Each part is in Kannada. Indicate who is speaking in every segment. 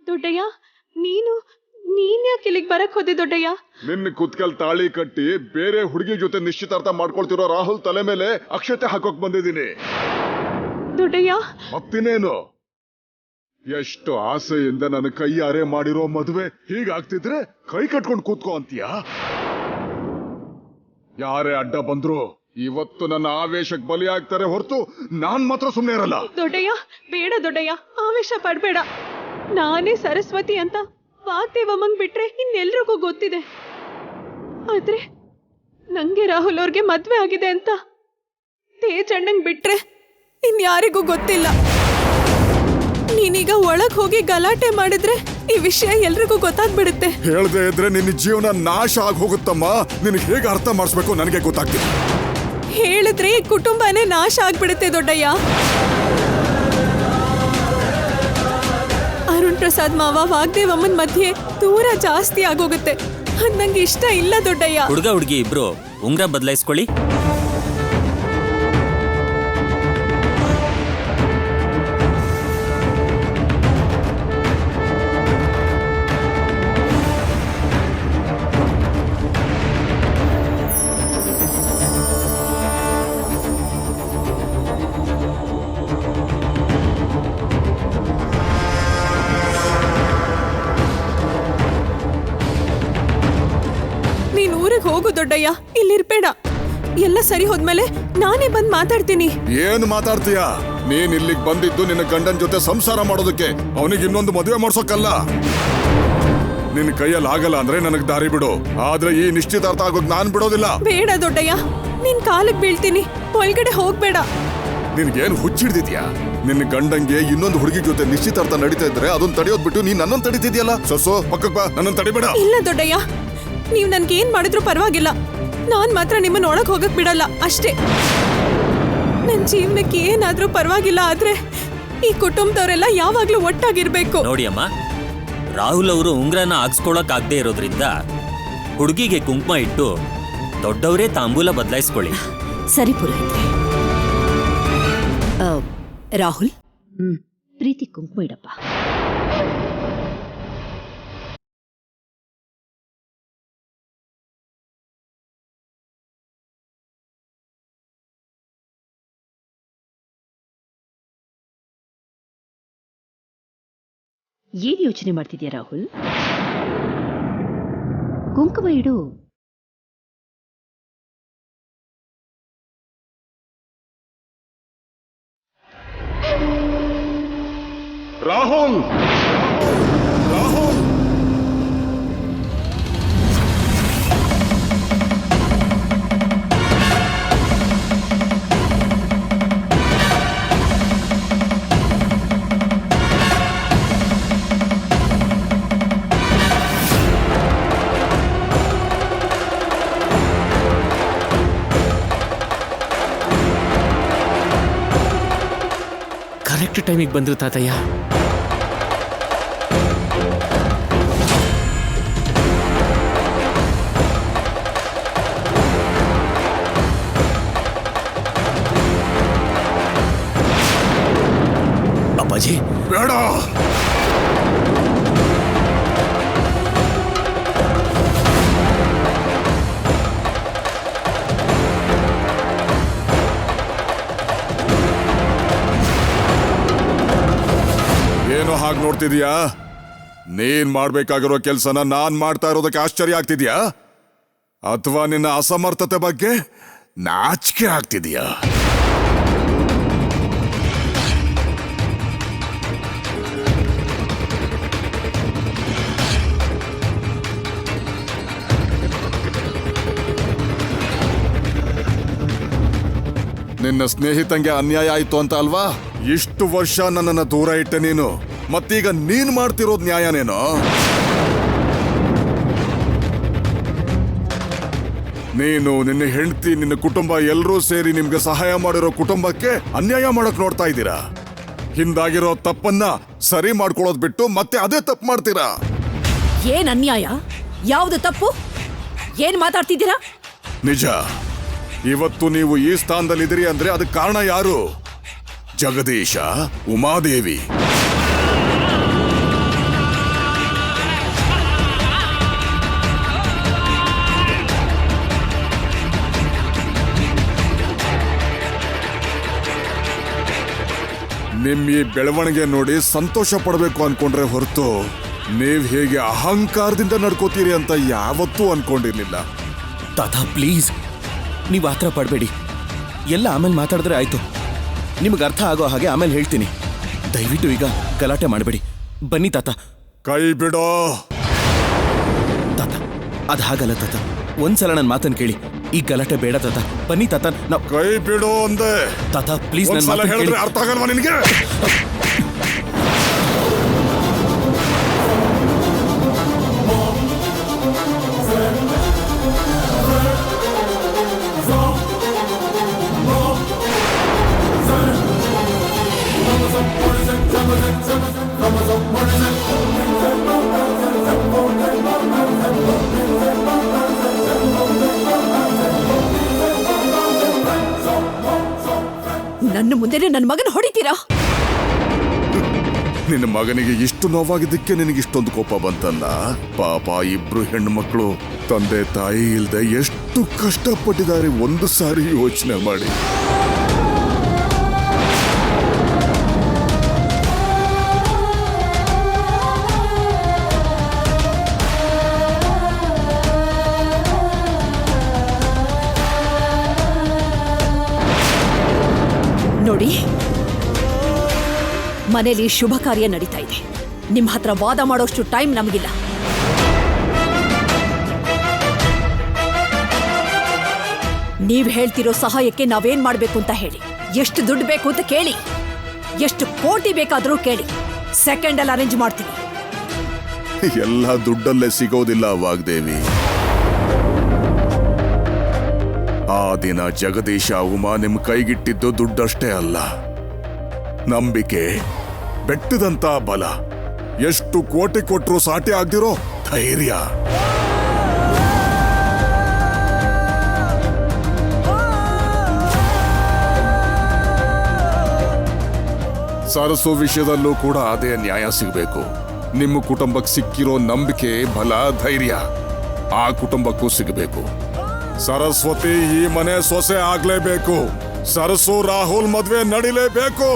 Speaker 1: ದೊಡ್ಡಯ್ಯ, ನೀನ್ಯಾಕೆ ಇಲ್ಲಿಗೆ ಬರಕ್ ಹೋದೆ ದೊಡ್ಡಯ್ಯ?
Speaker 2: ನಿನ್ನ ಕುತ್ಕಲ್ ತಾಳಿ ಕಟ್ಟಿ ಬೇರೆ ಹುಡುಗಿ ಜೊತೆ ನಿಶ್ಚಿತಾರ್ಥ ಮಾಡ್ಕೊಳ್ತಿರೋ ರಾಹುಲ್ ತಲೆ ಮೇಲೆ ಅಕ್ಷತೆ ಹಾಕೋಕ್ ಬಂದಿದ್ದೀನಿ.
Speaker 1: ದೊಡ್ಡಯ್ಯ,
Speaker 2: ಮತ್ತಿನೇನು? ಎಷ್ಟು ಆಸೆಯಿಂದ ನನ್ನ ಕೈಯಾರೆ ಮಾಡಿರೋ ಮದುವೆ ಹೀಗಾಗ್ತಿದ್ರೆ ಕೈ ಕಟ್ಕೊಂಡು ಕೂತ್ಕೋ ಅಂತೀಯ? ಯಾರೇ ಅಡ್ಡ ಬಂದ್ರು ಇವತ್ತು ನನ್ನ ಆವೇಶಕ್ಕೆ ಬಲಿ ಆಗ್ತಾರೆ ಹೊರತು ನಾನ್ ಮಾತ್ರ ಸುಮ್ಮನೆ ಇರಲ್ಲ.
Speaker 1: ದೊಡ್ಡಯ್ಯ, ಬೇಡ ದೊಡ್ಡಯ್ಯ, ಆವೇಶ ಪಡ್ಬೇಡ. ನಾನೇ ಸರಸ್ವತಿ ಅಂತ ವಾಗ್ದೇವಮ್ಮಂಗ್ ಬಿಟ್ರೆ ಇನ್ನೆಲ್ರಿಗೂ ಗೊತ್ತಿದೆ. ಆದ್ರೆ ನಂಗೆ ರಾಹುಲ್ ಅವ್ರಿಗೆ ಮದ್ವೆ ಆಗಿದೆ ಅಂತ ತೇಜ್ ಅಣ್ಣಂಗ್ ಬಿಟ್ರೆ ಇನ್ಯಾರಿಗೂ ಗೊತ್ತಿಲ್ಲ. ನೀನೀಗ ಒಳಗ್ ಹೋಗಿ ಗಲಾಟೆ ಮಾಡಿದ್ರೆ ಈ ವಿಷಯ ಎಲ್ರಿಗೂ ಗೊತ್ತಾಗ್ಬಿಡುತ್ತೆ.
Speaker 2: ಹೇಳ್ದೆ ಇದ್ರೆ ನಿನ್ನ ಜೀವನ ನಾಶ ಆಗಿ ಹೋಗುತ್ತಮ್ಮ. ನಿನಗೆ ಹೇಗೆ ಅರ್ಥ ಮಾಡಿಸ್ಬೇಕು ನನಗೆ ಗೊತ್ತಾಗ್ತಿಲ್ಲ.
Speaker 1: ಹೇಳಿದ್ರೆ ಈ ಕುಟುಂಬನೇ ನಾಶ ಆಗ್ಬಿಡುತ್ತೆ ದೊಡ್ಡಯ್ಯ. ಅರುಣ್ ಪ್ರಸಾದ್ ಮಾವ ವಾಗ್ದೇವಮ್ಮನ್ ಮಧ್ಯೆ ದೂರ ಜಾಸ್ತಿ ಆಗೋಗುತ್ತೆ. ಅದ್ ನಂಗೆ ಇಷ್ಟ ಇಲ್ಲ ದೊಡ್ಡಯ್ಯ.
Speaker 3: ಹುಡುಗ ಹುಡುಗಿ ಇಬ್ರು ಉಂಗ್ರ ಬದಲಾಯಿಸ್ಕೊಳ್ಳಿ.
Speaker 1: ಹೋಗು ದೊಡ್ಡಯ್ಯ, ಇಲ್ಲಿರ್ಬೇಡ. ಎಲ್ಲ ಸರಿ ಹೋದ್ಮೇಲೆ ನಾನೇ ಬಂದ್ ಮಾತಾಡ್ತೀನಿ.
Speaker 2: ಏನ್ ಮಾತಾಡ್ತೀಯ? ನೀನ್ ಇಲ್ಲಿಗೆ ಬಂದಿದ್ದು ನಿನ್ನ ಗಂಡನ್ ಜೊತೆ ಸಂಸಾರ ಮಾಡೋದಕ್ಕೆ, ಅವನಿಗೆ ಇನ್ನೊಂದು ಮದುವೆ ಮಾಡ್ಸೋಕಲ್ಲ. ನಿನ್ನ ಕೈಯಲ್ಲಿ ಆಗಲ್ಲ ಅಂದ್ರೆ ನನಗ್ ದಾರಿ ಬಿಡು, ಆದ್ರೆ ಈ ನಿಶ್ಚಿತಾರ್ಥ ಆಗೋದ್ ನಾನ್ ಬಿಡೋದಿಲ್ಲ.
Speaker 1: ಬೇಡ ದೊಡ್ಡಯ್ಯ, ನಿನ್ ಕಾಲಕ್ ಬೀಳ್ತೀನಿ, ಒಳಗಡೆ ಹೋಗ್ಬೇಡ.
Speaker 2: ನಿನ್ಗೇನ್ ಹುಚ್ಚಿಡ್ದಿದ್ಯಾ? ನಿನ್ನ ಗಂಡಂಗೆ ಇನ್ನೊಂದು ಹುಡುಗಿ ಜೊತೆ ನಿಶ್ಚಿತಾರ್ಥ ನಡೀತಾ ಇದ್ರೆ ಅದನ್ನ ತಡೆಯೋದ್ ಬಿಟ್ಟು ನೀನ್ ನನ್ನನ್ನು ತಡೀತಿದ್ಯಲ್ಲ. ಸೊಸೋ ಪಕ್ಕಕ್ ಬಾ, ನನ್ನನ್ನು ತಡಿಬೇಡ.
Speaker 1: ಇಲ್ಲ ದೊಡ್ಡಯ್ಯ, ನೀವ್ ನನ್ಗೆ ಏನ್ ಮಾಡಿದ್ರು ಪರವಾಗಿಲ್ಲ, ನಾನ್ ಮಾತ್ರ ನಿಮ್ಮನ್ನ ಒಳಗ್ ಹೋಗಕ್ ಬಿಡಲ್ಲ ಅಷ್ಟೇ. ನನ್ ಜೀವನಕ್ಕೆ ಏನಾದ್ರೂ ಪರವಾಗಿಲ್ಲ, ಆದ್ರೆ ಈ ಕುಟುಂಬದವರೆಲ್ಲ ಯಾವಾಗ್ಲೂ ಒಟ್ಟಾಗಿರ್ಬೇಕು.
Speaker 3: ನೋಡಿ ಅಮ್ಮ, ರಾಹುಲ್ ಅವರು ಉಂಗ್ರನ ಹಾಕ್ಸ್ಕೊಳಕ್ ಆಗದೆ ಇರೋದ್ರಿಂದ ಹುಡುಗಿಗೆ ಕುಂಕುಮ ಇಟ್ಟು ದೊಡ್ಡವರೇ ತಾಂಬೂಲ ಬದಲಾಯಿಸ್ಕೊಳ್ಳಿ.
Speaker 4: ಸರಿ ಪುರೋಹಿತ್ರೆ. ರಾಹುಲ್, ಪ್ರೀತಿ ಕುಂಕುಮ ಇಡಪ್ಪ. ಏನ್ ಯೋಚನೆ ಮಾಡ್ತಿದ್ಯಾ ರಾಹುಲ್? ಕುಂಕುಮ ಇಡು.
Speaker 2: ರಾಹುಲ್, ರಾಹುಲ್,
Speaker 5: ಕರೆಕ್ಟ್ ಟೈಮಿಗೆ ಬಂದ್ರು ತಾತಯ್ಯ. ಅಪ್ಪಾಜಿ
Speaker 2: ಬೇಡ. ಏನೋ ಹಾಗೆ ನೋಡ್ತಿದ್ಯಾ? ನೀನ್ ಮಾಡ್ಬೇಕಾಗಿರೋ ಕೆಲ್ಸನ ನಾನ್ ಮಾಡ್ತಾ ಇರೋದಕ್ಕೆ ಆಶ್ಚರ್ಯ ಆಗ್ತಿದ್ಯಾ, ಅಥವಾ ನಿನ್ನ ಅಸಮರ್ಥತೆ ಬಗ್ಗೆ ನಾಚಿಕೆ ಆಗ್ತಿದ್ಯಾ? ನಿನ್ನ ಸ್ನೇಹಿತಂಗೆ ಅನ್ಯಾಯ ಆಯ್ತು ಅಂತ ಅಲ್ವಾ ಇಷ್ಟು ವರ್ಷ ನನ್ನನ್ನ ದೂರ ಇಟ್ಟೆ ನೀನು. ಮತ್ತೀಗ ನೀನ್ ಮಾಡ್ತಿರೋದ್ ನ್ಯಾಯನೇನೋ? ನೀನು, ನಿನ್ನ ಹೆಂಡತಿ, ನಿನ್ನ ಕುಟುಂಬ ಎಲ್ಲರೂ ಸೇರಿ ನಿಮ್ಗೆ ಸಹಾಯ ಮಾಡಿರೋ ಕುಟುಂಬಕ್ಕೆ ಅನ್ಯಾಯ ಮಾಡಕ್ ನೋಡ್ತಾ ಇದ್ದೀರಾ. ಹಿಂದಾಗಿರೋ ತಪ್ಪನ್ನ ಸರಿ ಮಾಡ್ಕೊಳ್ಳೋದ್ ಬಿಟ್ಟು ಮತ್ತೆ ಅದೇ ತಪ್ಪು ಮಾಡ್ತೀರಾ.
Speaker 4: ಏನ್ ಅನ್ಯಾಯ? ಯಾವ್ದು ತಪ್ಪು? ಏನ್ ಮಾತಾಡ್ತಿದ್ದೀರಾ?
Speaker 2: ನಿಜ, ಇವತ್ತು ನೀವು ಈ ಸ್ಥಾನದಲ್ಲಿದ್ದೀರಿ ಅಂದ್ರೆ ಅದಕ್ಕೆ ಕಾರಣ ಯಾರು? ಜಗದೀಶ, ಉಮಾದೇವಿ. ನಿಮ್ ಈ ಬೆಳವಣಿಗೆ ನೋಡಿ ಸಂತೋಷ ಪಡ್ಬೇಕು ಅನ್ಕೊಂಡ್ರೆ ಹೊರತು ನೀವ್ ಹೇಗೆ ಅಹಂಕಾರದಿಂದ ನಡ್ಕೋತೀರಿ ಅಂತ ಯಾವತ್ತೂ ಅನ್ಕೊಂಡಿರ್ಲಿಲ್ಲ.
Speaker 5: ತಾತ ಪ್ಲೀಸ್, ನೀವು ಆತರ ಪಡಬೇಡಿ. ಎಲ್ಲ ಆಮೇಲೆ ಮಾತಾಡಿದ್ರೆ ಆಯ್ತು. ನಿಮ್ಗೆ ಅರ್ಥ ಆಗೋ ಹಾಗೆ ಆಮೇಲೆ ಹೇಳ್ತೀನಿ. ದಯವಿಟ್ಟು ಈಗ ಗಲಾಟೆ ಮಾಡಬೇಡಿ. ಬನ್ನಿ ತಾತ.
Speaker 2: ಕೈ ಬಿಡೋ.
Speaker 5: ತಾತ ಅದು ಹಾಗಲ್ಲ ತಾತ. ಒಂದ್ಸಲ ನನ್ನ ಮಾತನ್ನು ಕೇಳಿ. ಈ ಗಲಾಟೆ ಬೇಡ ತಾತ. ಬನ್ನಿ ತಾತ. ನಾವು
Speaker 2: ಕೈ ಬಿಡೋ ಅಂದೆ.
Speaker 5: ತಾತ ಪ್ಲೀಸ್ ನನ್ನ
Speaker 2: ಒಂದ್ಸಲ
Speaker 5: ಮಾತನ್ನು ಕೇಳಿ.
Speaker 2: ಹೇಳಿದ್ರೆ ಅರ್ಥ ಆಗಲ್ವಾ ನಿನಗೆ?
Speaker 4: ನನ್ನ ಮುಂದೆನೆ ನನ್ನ ಮಗನ ಹೊಡಿತೀರಾ?
Speaker 2: ನಿನ್ನ ಮಗನಿಗೆ ಇಷ್ಟು ನೋವಾಗಿದ್ದಕ್ಕೆ ನಿನಗೆ ಇಷ್ಟೊಂದು ಕೋಪ ಬಂತಲ್ಲ. ಪಾಪ ಇಬ್ರು ಹೆಣ್ಣು ಮಕ್ಕಳು ತಂದೆ ತಾಯಿ ಇಲ್ದೆ ಎಷ್ಟು ಕಷ್ಟಪಟ್ಟಿದ್ದಾರೆ ಒಂದು ಸಾರಿ ಯೋಚನೆ ಮಾಡಿ.
Speaker 4: ನೋಡಿ, ಮನೇಲಿ ಶುಭ ಕಾರ್ಯ ನಡೀತಾ ಇದೆ. ನಿಮ್ ಹತ್ರ ವಾದ ಮಾಡೋಷ್ಟು ಟೈಮ್ ನಮಗಿಲ್ಲ. ನೀವ್ ಹೇಳ್ತಿರೋ ಸಹಾಯಕ್ಕೆ ನಾವೇನ್ ಮಾಡ್ಬೇಕು ಅಂತ ಹೇಳಿ. ಎಷ್ಟು ದುಡ್ಡು ಬೇಕು ಅಂತ ಕೇಳಿ. ಎಷ್ಟು ಕೋಟಿ ಬೇಕಾದ್ರೂ ಕೇಳಿ. ಸೆಕೆಂಡ್ ಅಲ್ಲಿ ಅರೇಂಜ್ ಮಾಡ್ತೀನಿ.
Speaker 2: ಎಲ್ಲ ದುಡ್ಡಲ್ಲೇ ಸಿಗೋದಿಲ್ಲ ವಾಗ್ದೇವಿ. ಆ ದಿನ ಜಗದೀಶ ಉಮಾ ನಿಮ್ ಕೈಗಿಟ್ಟಿದ್ದು ದುಡ್ಡಷ್ಟೇ ಅಲ್ಲ, ನಂಬಿಕೆ, ಬೆಟ್ಟದಂತ ಬಲ, ಎಷ್ಟು ಕೋಟಿ ಕೊಟ್ರು ಸಾಟಿ ಆಗ್ದಿರೋ ಧೈರ್ಯ. ಸರಸು ವಿಷಯದಲ್ಲೂ ಕೂಡ ಅದೇ ನ್ಯಾಯ ಸಿಗಬೇಕು. ನಿಮ್ಮ ಕುಟುಂಬಕ್ಕೆ ಸಿಕ್ಕಿರೋ ನಂಬಿಕೆ, ಬಲ, ಧೈರ್ಯ ಆ ಕುಟುಂಬಕ್ಕೂ ಸಿಗಬೇಕು. ಸರಸ್ವತಿ ಈ ಮನೆ ಸೊಸೆ ಆಗ್ಲೇಬೇಕು. ಸರಸು ರಾಹುಲ್ ಮದ್ವೆ ನಡಿಲೇಬೇಕು.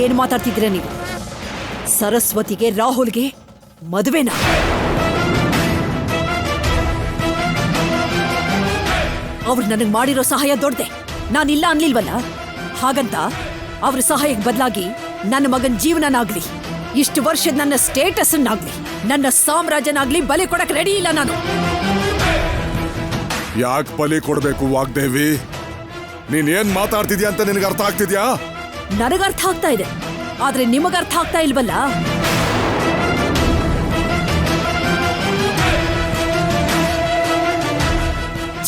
Speaker 4: ಏನ್ ಮಾತಾಡ್ತಿದ್ದೀರಾ ನೀವು? ಸರಸ್ವತಿಗೆ ರಾಹುಲ್ಗೆ ಮದುವೆನಾ? ಅವ್ರು ನನಗೆ ಮಾಡಿರೋ ಸಹಾಯ ದೊಡ್ಡದೆ. ನಾನಿಲ್ಲ ಅನ್ಲಿಲ್ವಲ್ಲ. ಹಾಗಂತ ಅವ್ರ ಸಹಾಯಕ್ಕೆ ಬದಲಾಗಿ ನನ್ನ ಮಗನ ಜೀವನನಾಗ್ಲಿ, ಇಷ್ಟು ವರ್ಷದ ನನ್ನ ಸ್ಟೇಟಸ್ ಅನ್ನಾಗ್ಲಿ, ನನ್ನ ಸಾಮ್ರಾಜ್ಯನಾಗ್ಲಿ ಬಲಿ ಕೊಡಕ್ ರೆಡಿ ಇಲ್ಲ ನಾನು.
Speaker 2: ಯಾಕೆ ಬಲಿ ಕೊಡ್ಬೇಕು ವಾಗ್ದೇವಿ? ನೀನ್ ಏನ್ ಮಾತಾಡ್ತಿದ್ಯಾ ಅಂತ ನಿನಗೆ ಅರ್ಥ ಆಗ್ತಿದ್ಯಾ?
Speaker 4: ನನಗರ್ಥ ಆಗ್ತಾ ಇದೆ, ಆದ್ರೆ ನಿಮಗರ್ಥ ಆಗ್ತಾ ಇಲ್ವಲ್ಲ.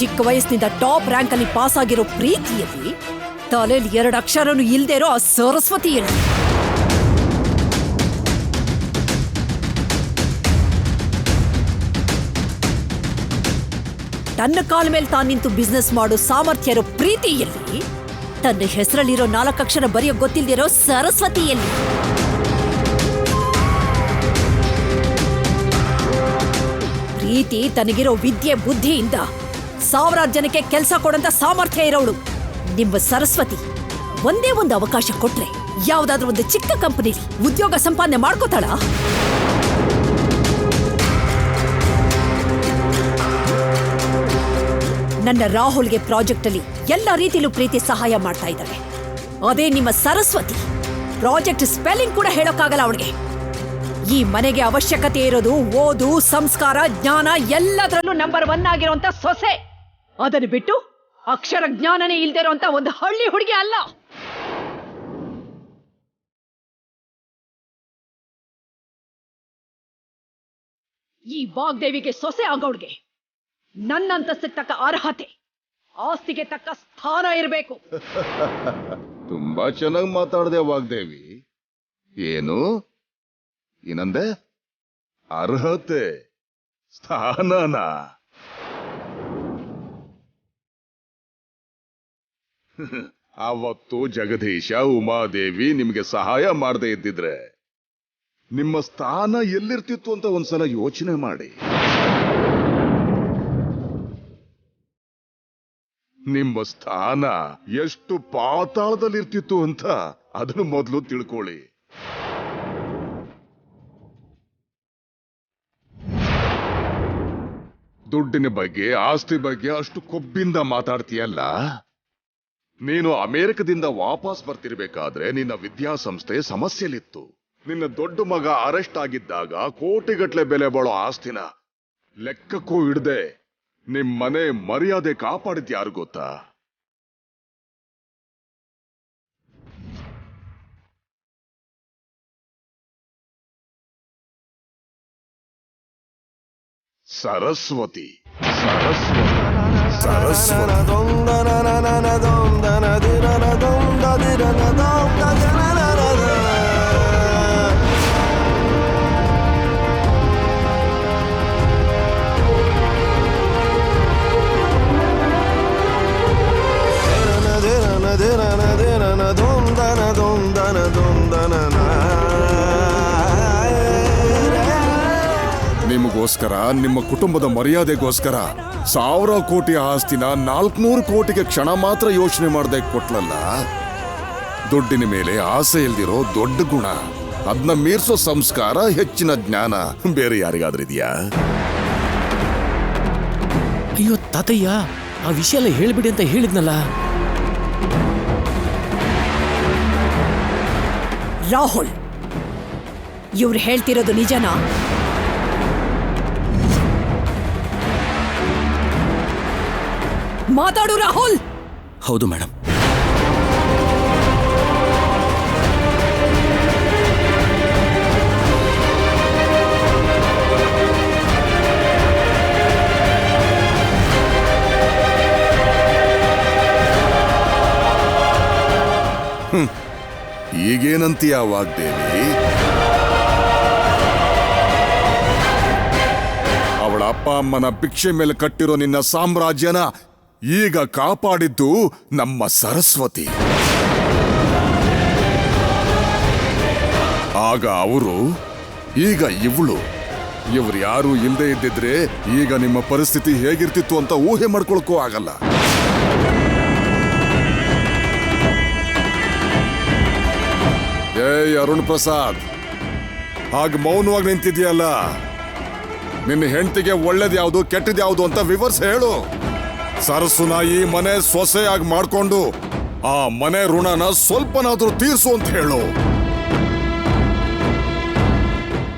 Speaker 4: ಚಿಕ್ಕ ವಯಸ್ಸಿನಿಂದ ಟಾಪ್ ರ್ಯಾಂಕ್ ಅಲ್ಲಿ ಪಾಸ್ ಆಗಿರೋ ಪ್ರೀತಿಯಲ್ಲಿ ತಲೆಯಲ್ಲಿ 2 ಅಕ್ಷರನು ಇಲ್ದೇ ಇರೋ ಆ ಸರಸ್ವತಿಯಲ್ಲಿ ತನ್ನ ಕಾಲ ಮೇಲೆ ತಾನು ನಿಂತು ಬಿಸ್ನೆಸ್ ಮಾಡೋ ಸಾಮರ್ಥ್ಯ ಇರೋ ಪ್ರೀತಿಯಲ್ಲಿ, ತನ್ನ ಹೆಸರಲ್ಲಿರೋ 4 ಅಕ್ಷರ ಬರೆಯೋ ಗೊತ್ತಿಲ್ದಿರೋ ಸರಸ್ವತಿಯಲ್ಲಿ, ಪ್ರೀತಿ ತನಗಿರೋ ವಿದ್ಯೆ ಬುದ್ಧಿಯಿಂದ 1000 ಜನಕ್ಕೆ ಕೆಲಸ ಕೊಡಂತ ಸಾಮರ್ಥ್ಯ ಇರೋಳು ನಿಮ್ಮ ಸರಸ್ವತಿ ಒಂದೇ ಒಂದು ಅವಕಾಶ ಕೊಟ್ರೆ ಯಾವ್ದಾದ್ರೂ ಒಂದು ಚಿಕ್ಕ ಕಂಪನಿಲಿ ಉದ್ಯೋಗ ಸಂಪಾದನೆ ಮಾಡ್ಕೋತಾಳ? ನನ್ನ ರಾಹುಲ್ಗೆ ಪ್ರಾಜೆಕ್ಟ್ ಅಲ್ಲಿ ಎಲ್ಲ ರೀತಿಲೂ ಪ್ರೀತಿ ಸಹಾಯ ಮಾಡ್ತಾ ಇದ್ದಾಳೆ. ಅದೇ ನಿಮ್ಮ ಸರಸ್ವತಿ ಪ್ರಾಜೆಕ್ಟ್ ಸ್ಪೆಲ್ಲಿಂಗ್ ಕೂಡ ಹೇಳೋಕ್ಕಾಗಲ್ಲ ಅವಳಿಗೆ. ಈ ಮನೆಗೆ ಅವಶ್ಯಕತೆ ಇರೋದು ಓದು, ಸಂಸ್ಕಾರ, ಜ್ಞಾನ ಎಲ್ಲದರಲ್ಲೂ ನಂಬರ್ 1 ಆಗಿರುವಂತ ಸೊಸೆ. ಅದನ್ನು ಬಿಟ್ಟು ಅಕ್ಷರ ಜ್ಞಾನನೇ ಇಲ್ದೇ ಇರುವಂತ ಒಂದು ಹಳ್ಳಿ ಹುಡುಗಿ ಅಲ್ಲ. ಈ ವಾಗ್ದೇವಿಗೆ ಸೊಸೆ ಆಗೋಳ್ಗೆ ನನ್ನ ಅಂತಸ್ತಿಗೆ ತಕ್ಕ ಅರ್ಹತೆ, ಆಸ್ತಿಗೆ ತಕ್ಕ ಸ್ಥಾನ ಇರಬೇಕು.
Speaker 2: ತುಂಬಾ ಚೆನ್ನಾಗಿ ಮಾತಾಡ್ದೆ ವಾಗ್ದೇವಿ. ಏನು ಏನಂದೆ? ಅರ್ಹತೆ, ಸ್ಥಾನನ? ಅವತ್ತು ಜಗದೀಶ ಉಮಾದೇವಿ ನಿಮಗೆ ಸಹಾಯ ಮಾಡದೇ ಇದ್ದಿದ್ರೆ ನಿಮ್ಮ ಸ್ಥಾನ ಎಲ್ಲಿರ್ತಿತ್ತು ಅಂತ ಒಂದ್ಸಲ ಯೋಚನೆ ಮಾಡಿ. ನಿಮ್ಮ ಸ್ಥಾನ ಎಷ್ಟು ಪಾತಾಳದಲ್ಲಿರ್ತಿತ್ತು ಅಂತ ಅದನ್ನು ಮೊದಲು ತಿಳ್ಕೊಳ್ಳಿ. ದುಡ್ಡಿನ ಬಗ್ಗೆ, ಆಸ್ತಿ ಬಗ್ಗೆ ಅಷ್ಟು ಕೊಬ್ಬಿಂದ ಮಾತಾಡ್ತೀಯಲ್ಲ. ನೀನು ಅಮೆರಿಕದಿಂದ ವಾಪಸ್ ಬರ್ತಿರ್ಬೇಕಾದ್ರೆ ನಿನ್ನ ವಿದ್ಯಾಸಂಸ್ಥೆ ಸಮಸ್ಯೆಲಿತ್ತು. ನಿನ್ನ ದೊಡ್ಡ ಮಗ ಅರೆಸ್ಟ್ ಆಗಿದ್ದಾಗ ಕೋಟಿಗಟ್ಲೆ ಬೆಲೆ ಬಾಳೋ ಆಸ್ತಿನ ಲೆಕ್ಕಕ್ಕೂ ಇಡದೆ ನಿಮ್ ಮನೆ ಮರ್ಯಾದೆ ಕಾಪಾಡಿದ್ಯಾರು ಗೊತ್ತಾ? ಸರಸ್ವತಿ. ನಿಮಗೋಸ್ಕರ, ನಿಮ್ಮ ಕುಟುಂಬದ ಮರ್ಯಾದೆಗೋಸ್ಕರ 1000 ಕೋಟಿ ಆಸ್ತಿನ 400 ಕೋಟಿಗೆ ಕ್ಷಣ ಮಾತ್ರ ಯೋಚನೆ ಮಾಡದೆ ಕೊಟ್ಲಲ್ಲ. ದುಡ್ಡಿನ ಮೇಲೆ ಆಸೆ ಇಲ್ದಿರೋ ದೊಡ್ಡ ಗುಣ, ಅದನ್ನ ಮೀರ್ಸೋ ಸಂಸ್ಕಾರ, ಹೆಚ್ಚಿನ ಜ್ಞಾನ ಬೇರೆ ಯಾರಿಗಾದ್ರಿದ್ಯಾ?
Speaker 6: ಅಯ್ಯೋ ತಾತಯ್ಯ, ಆ ವಿಷಯ ಎಲ್ಲ ಹೇಳ್ಬಿಡಿ ಅಂತ ಹೇಳಿದ್ನಲ್ಲ.
Speaker 4: ರಾಹುಲ್, ಇವ್ರು ಹೇಳ್ತಿರೋದು ನಿಜನಾ? ಮಾತಾಡು ರಾಹುಲ್.
Speaker 5: ಹೌದು ಮೇಡಮ್.
Speaker 2: ಈಗೇನಂತೀಯ ವಾಗ್ದೇವಿ? ಅವಳ ಅಪ್ಪ ಅಮ್ಮನ ಭಿಕ್ಷೆ ಮೇಲೆ ಕಟ್ಟಿರೋ ನಿನ್ನ ಸಾಮ್ರಾಜ್ಯನ ಈಗ ಕಾಪಾಡಿದ್ದು ನಮ್ಮ ಸರಸ್ವತಿ. ಆಗ ಅವರು, ಈಗ ಇವಳು. ಇವ್ರು ಯಾರು ಇಲ್ಲದೆ ಇದ್ದಿದ್ರೆ ಈಗ ನಿಮ್ಮ ಪರಿಸ್ಥಿತಿ ಹೇಗಿರ್ತಿತ್ತು ಅಂತ ಊಹೆ ಮಾಡ್ಕೊಳಕ್ಕೂ ಆಗಲ್ಲ. ಏಯ್ ಅರುಣ್ ಪ್ರಸಾದ್, ಹಾಗೆ ಮೌನವಾಗಿ ನಿಂತಿದ್ಯಲ್ಲ, ನಿನ್ನ ಹೆಂಡತಿಗೆ ಒಳ್ಳೇದ್ಯಾವುದು ಕೆಟ್ಟದ್ಯಾವುದು ಅಂತ ವಿವರಿಸಿ ಹೇಳು. ಸರಸುನ ಈ ಮನೆ ಸೊಸೆಯಾಗಿ ಮಾಡ್ಕೊಂಡು ಆ ಮನೆ ಋಣನ ಸ್ವಲ್ಪನಾದ್ರೂ ತೀರ್ಸು ಅಂತ ಹೇಳು.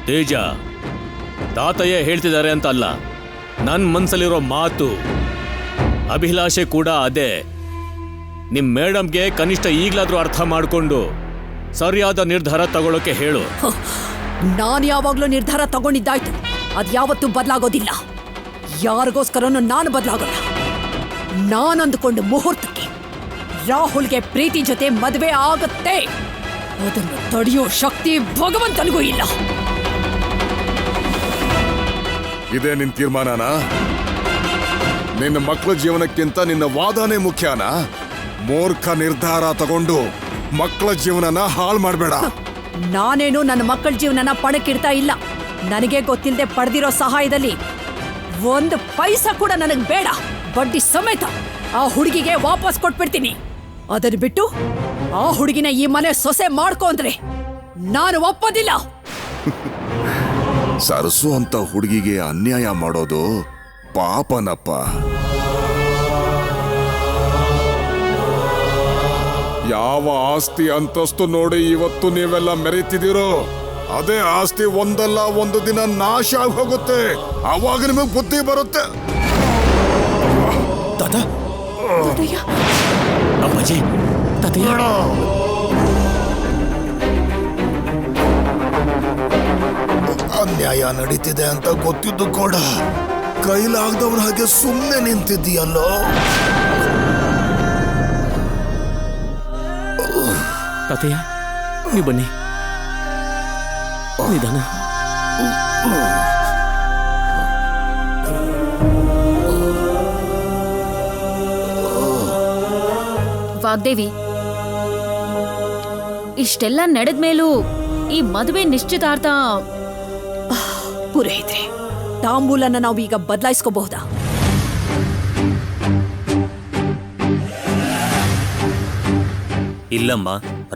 Speaker 6: ತೇಜ, ತಾತಯ್ಯ ಹೇಳ್ತಿದ್ದಾರೆ ಅಂತ ಅಲ್ಲ, ನನ್ನ ಮನ್ಸಲ್ಲಿರೋ ಮಾತು, ಅಭಿಲಾಷೆ ಕೂಡ ಅದೇ. ನಿಮ್ ಮೇಡಮ್ಗೆ ಕನಿಷ್ಠ ಈಗ್ಲಾದ್ರೂ ಅರ್ಥ ಮಾಡ್ಕೊಂಡು ಸರಿಯಾದ ನಿರ್ಧಾರ ತಗೊಳ್ಳೋಕೆ ಹೇಳು.
Speaker 4: ನಾನು ಯಾವಾಗ್ಲೂ ನಿರ್ಧಾರ ತಗೊಂಡಿದ್ದಾಯ್ತು. ಅದ್ಯಾವತ್ತೂ ಬದಲಾಗೋದಿಲ್ಲ. ಯಾರಿಗೋಸ್ಕರನೂ ನಾನು ಬದಲಾಗಲ್ಲ. ನಾನಂದುಕೊಂಡು ಮುಹೂರ್ತಕ್ಕೆ ರಾಹುಲ್ಗೆ ಪ್ರೀತಿ ಜೊತೆ ಮದುವೆ ಆಗತ್ತೆ. ಅದನ್ನು ತಡೆಯೋ ಶಕ್ತಿ ಭಗವಂತನಿಗೂ ಇಲ್ಲ.
Speaker 2: ಇದೇ ನಿನ್ ತೀರ್ಮಾನನಾ? ನಿನ್ನ ಮಕ್ಕಳ ಜೀವನಕ್ಕಿಂತ ನಿನ್ನ ವಾದನೆ ಮುಖ್ಯನಾ? ಮೂರ್ಖ ನಿರ್ಧಾರ ತಗೊಂಡು ಮಕ್ಕಳ ಜೀವನನ ಹಾಳು ಮಾಡಬೇಡ.
Speaker 4: ನಾನೇನು ನನ್ನ ಮಕ್ಕಳ ಜೀವನನ ಪಣಕ್ಕಿಡ್ತಾ ಇಲ್ಲ. ನನಗೆ ಗೊತ್ತಿಲ್ಲದೆ ಪಡೆದಿರೋ ಸಹಾಯದಲ್ಲಿ 1 ಪೈಸಾ ಕೂಡ ನನಗೆ ಬೇಡ. ಬಡ್ಡಿ ಸಮೇತ ಆ ಹುಡುಗಿಗೆ ವಾಪಸ್ ಕೊಟ್ಬಿಡ್ತೀನಿ. ಅದನ್ನ ಬಿಟ್ಟು ಆ ಹುಡುಗಿನ ಈ ಮನೆ ಸೊಸೆ ಮಾಡ್ಕೊ ಅಂದ್ರೆ ನಾನು ಒಪ್ಪೋದಿಲ್ಲ.
Speaker 2: ಸರಸು ಅಂತ ಹುಡುಗಿಗೆ ಅನ್ಯಾಯ ಮಾಡೋದು ಪಾಪನಪ್ಪ. ಯಾವ ಆಸ್ತಿ ಅಂತಸ್ತು ನೋಡಿ ಇವತ್ತು ನೀವೆಲ್ಲ ಮೆರೀತಿದ್ದೀರೋ, ಅದೇ ಆಸ್ತಿ ಒಂದಲ್ಲ ಒಂದು ದಿನ ನಾಶ ಆಗಿ ಹೋಗುತ್ತೆ. ಆವಾಗ ನಿಮಗೆ ಬುದ್ಧಿ ಬರುತ್ತೆ.
Speaker 5: ತಾತ,
Speaker 6: ಅಪ್ಪಾಜಿ, ತಾತಯ್ಯ.
Speaker 2: ಅನ್ಯಾಯ ನಡೀತಿದೆ ಅಂತ ಗೊತ್ತಿದ್ದು ಕೂಡ ಕೈಲಾಗದವ್ರ ಹಾಗೆ ಸುಮ್ಮನೆ ನಿಂತಿದ್ದೀಯಲ್ಲೋ.
Speaker 6: ತಾತಯ್ಯ, ನೀವು ಬನ್ನಿ, ನಿಧಾನ.
Speaker 7: ವಾಗ್ದೇವಿ, ಇಷ್ಟೆಲ್ಲ ನಡೆದ್ಮೇಲೂ ಈ ಮದುವೆ ನಿಶ್ಚಿತಾರ್ಥ
Speaker 4: ಪುರೋಹಿತ್ರೆ, ತಾಂಬೂಲನ ನಾವು ಈಗ ಬದಲಾಯಿಸ್ಕೋಬಹುದಾ?
Speaker 3: ಇಲ್ಲಮ್ಮ,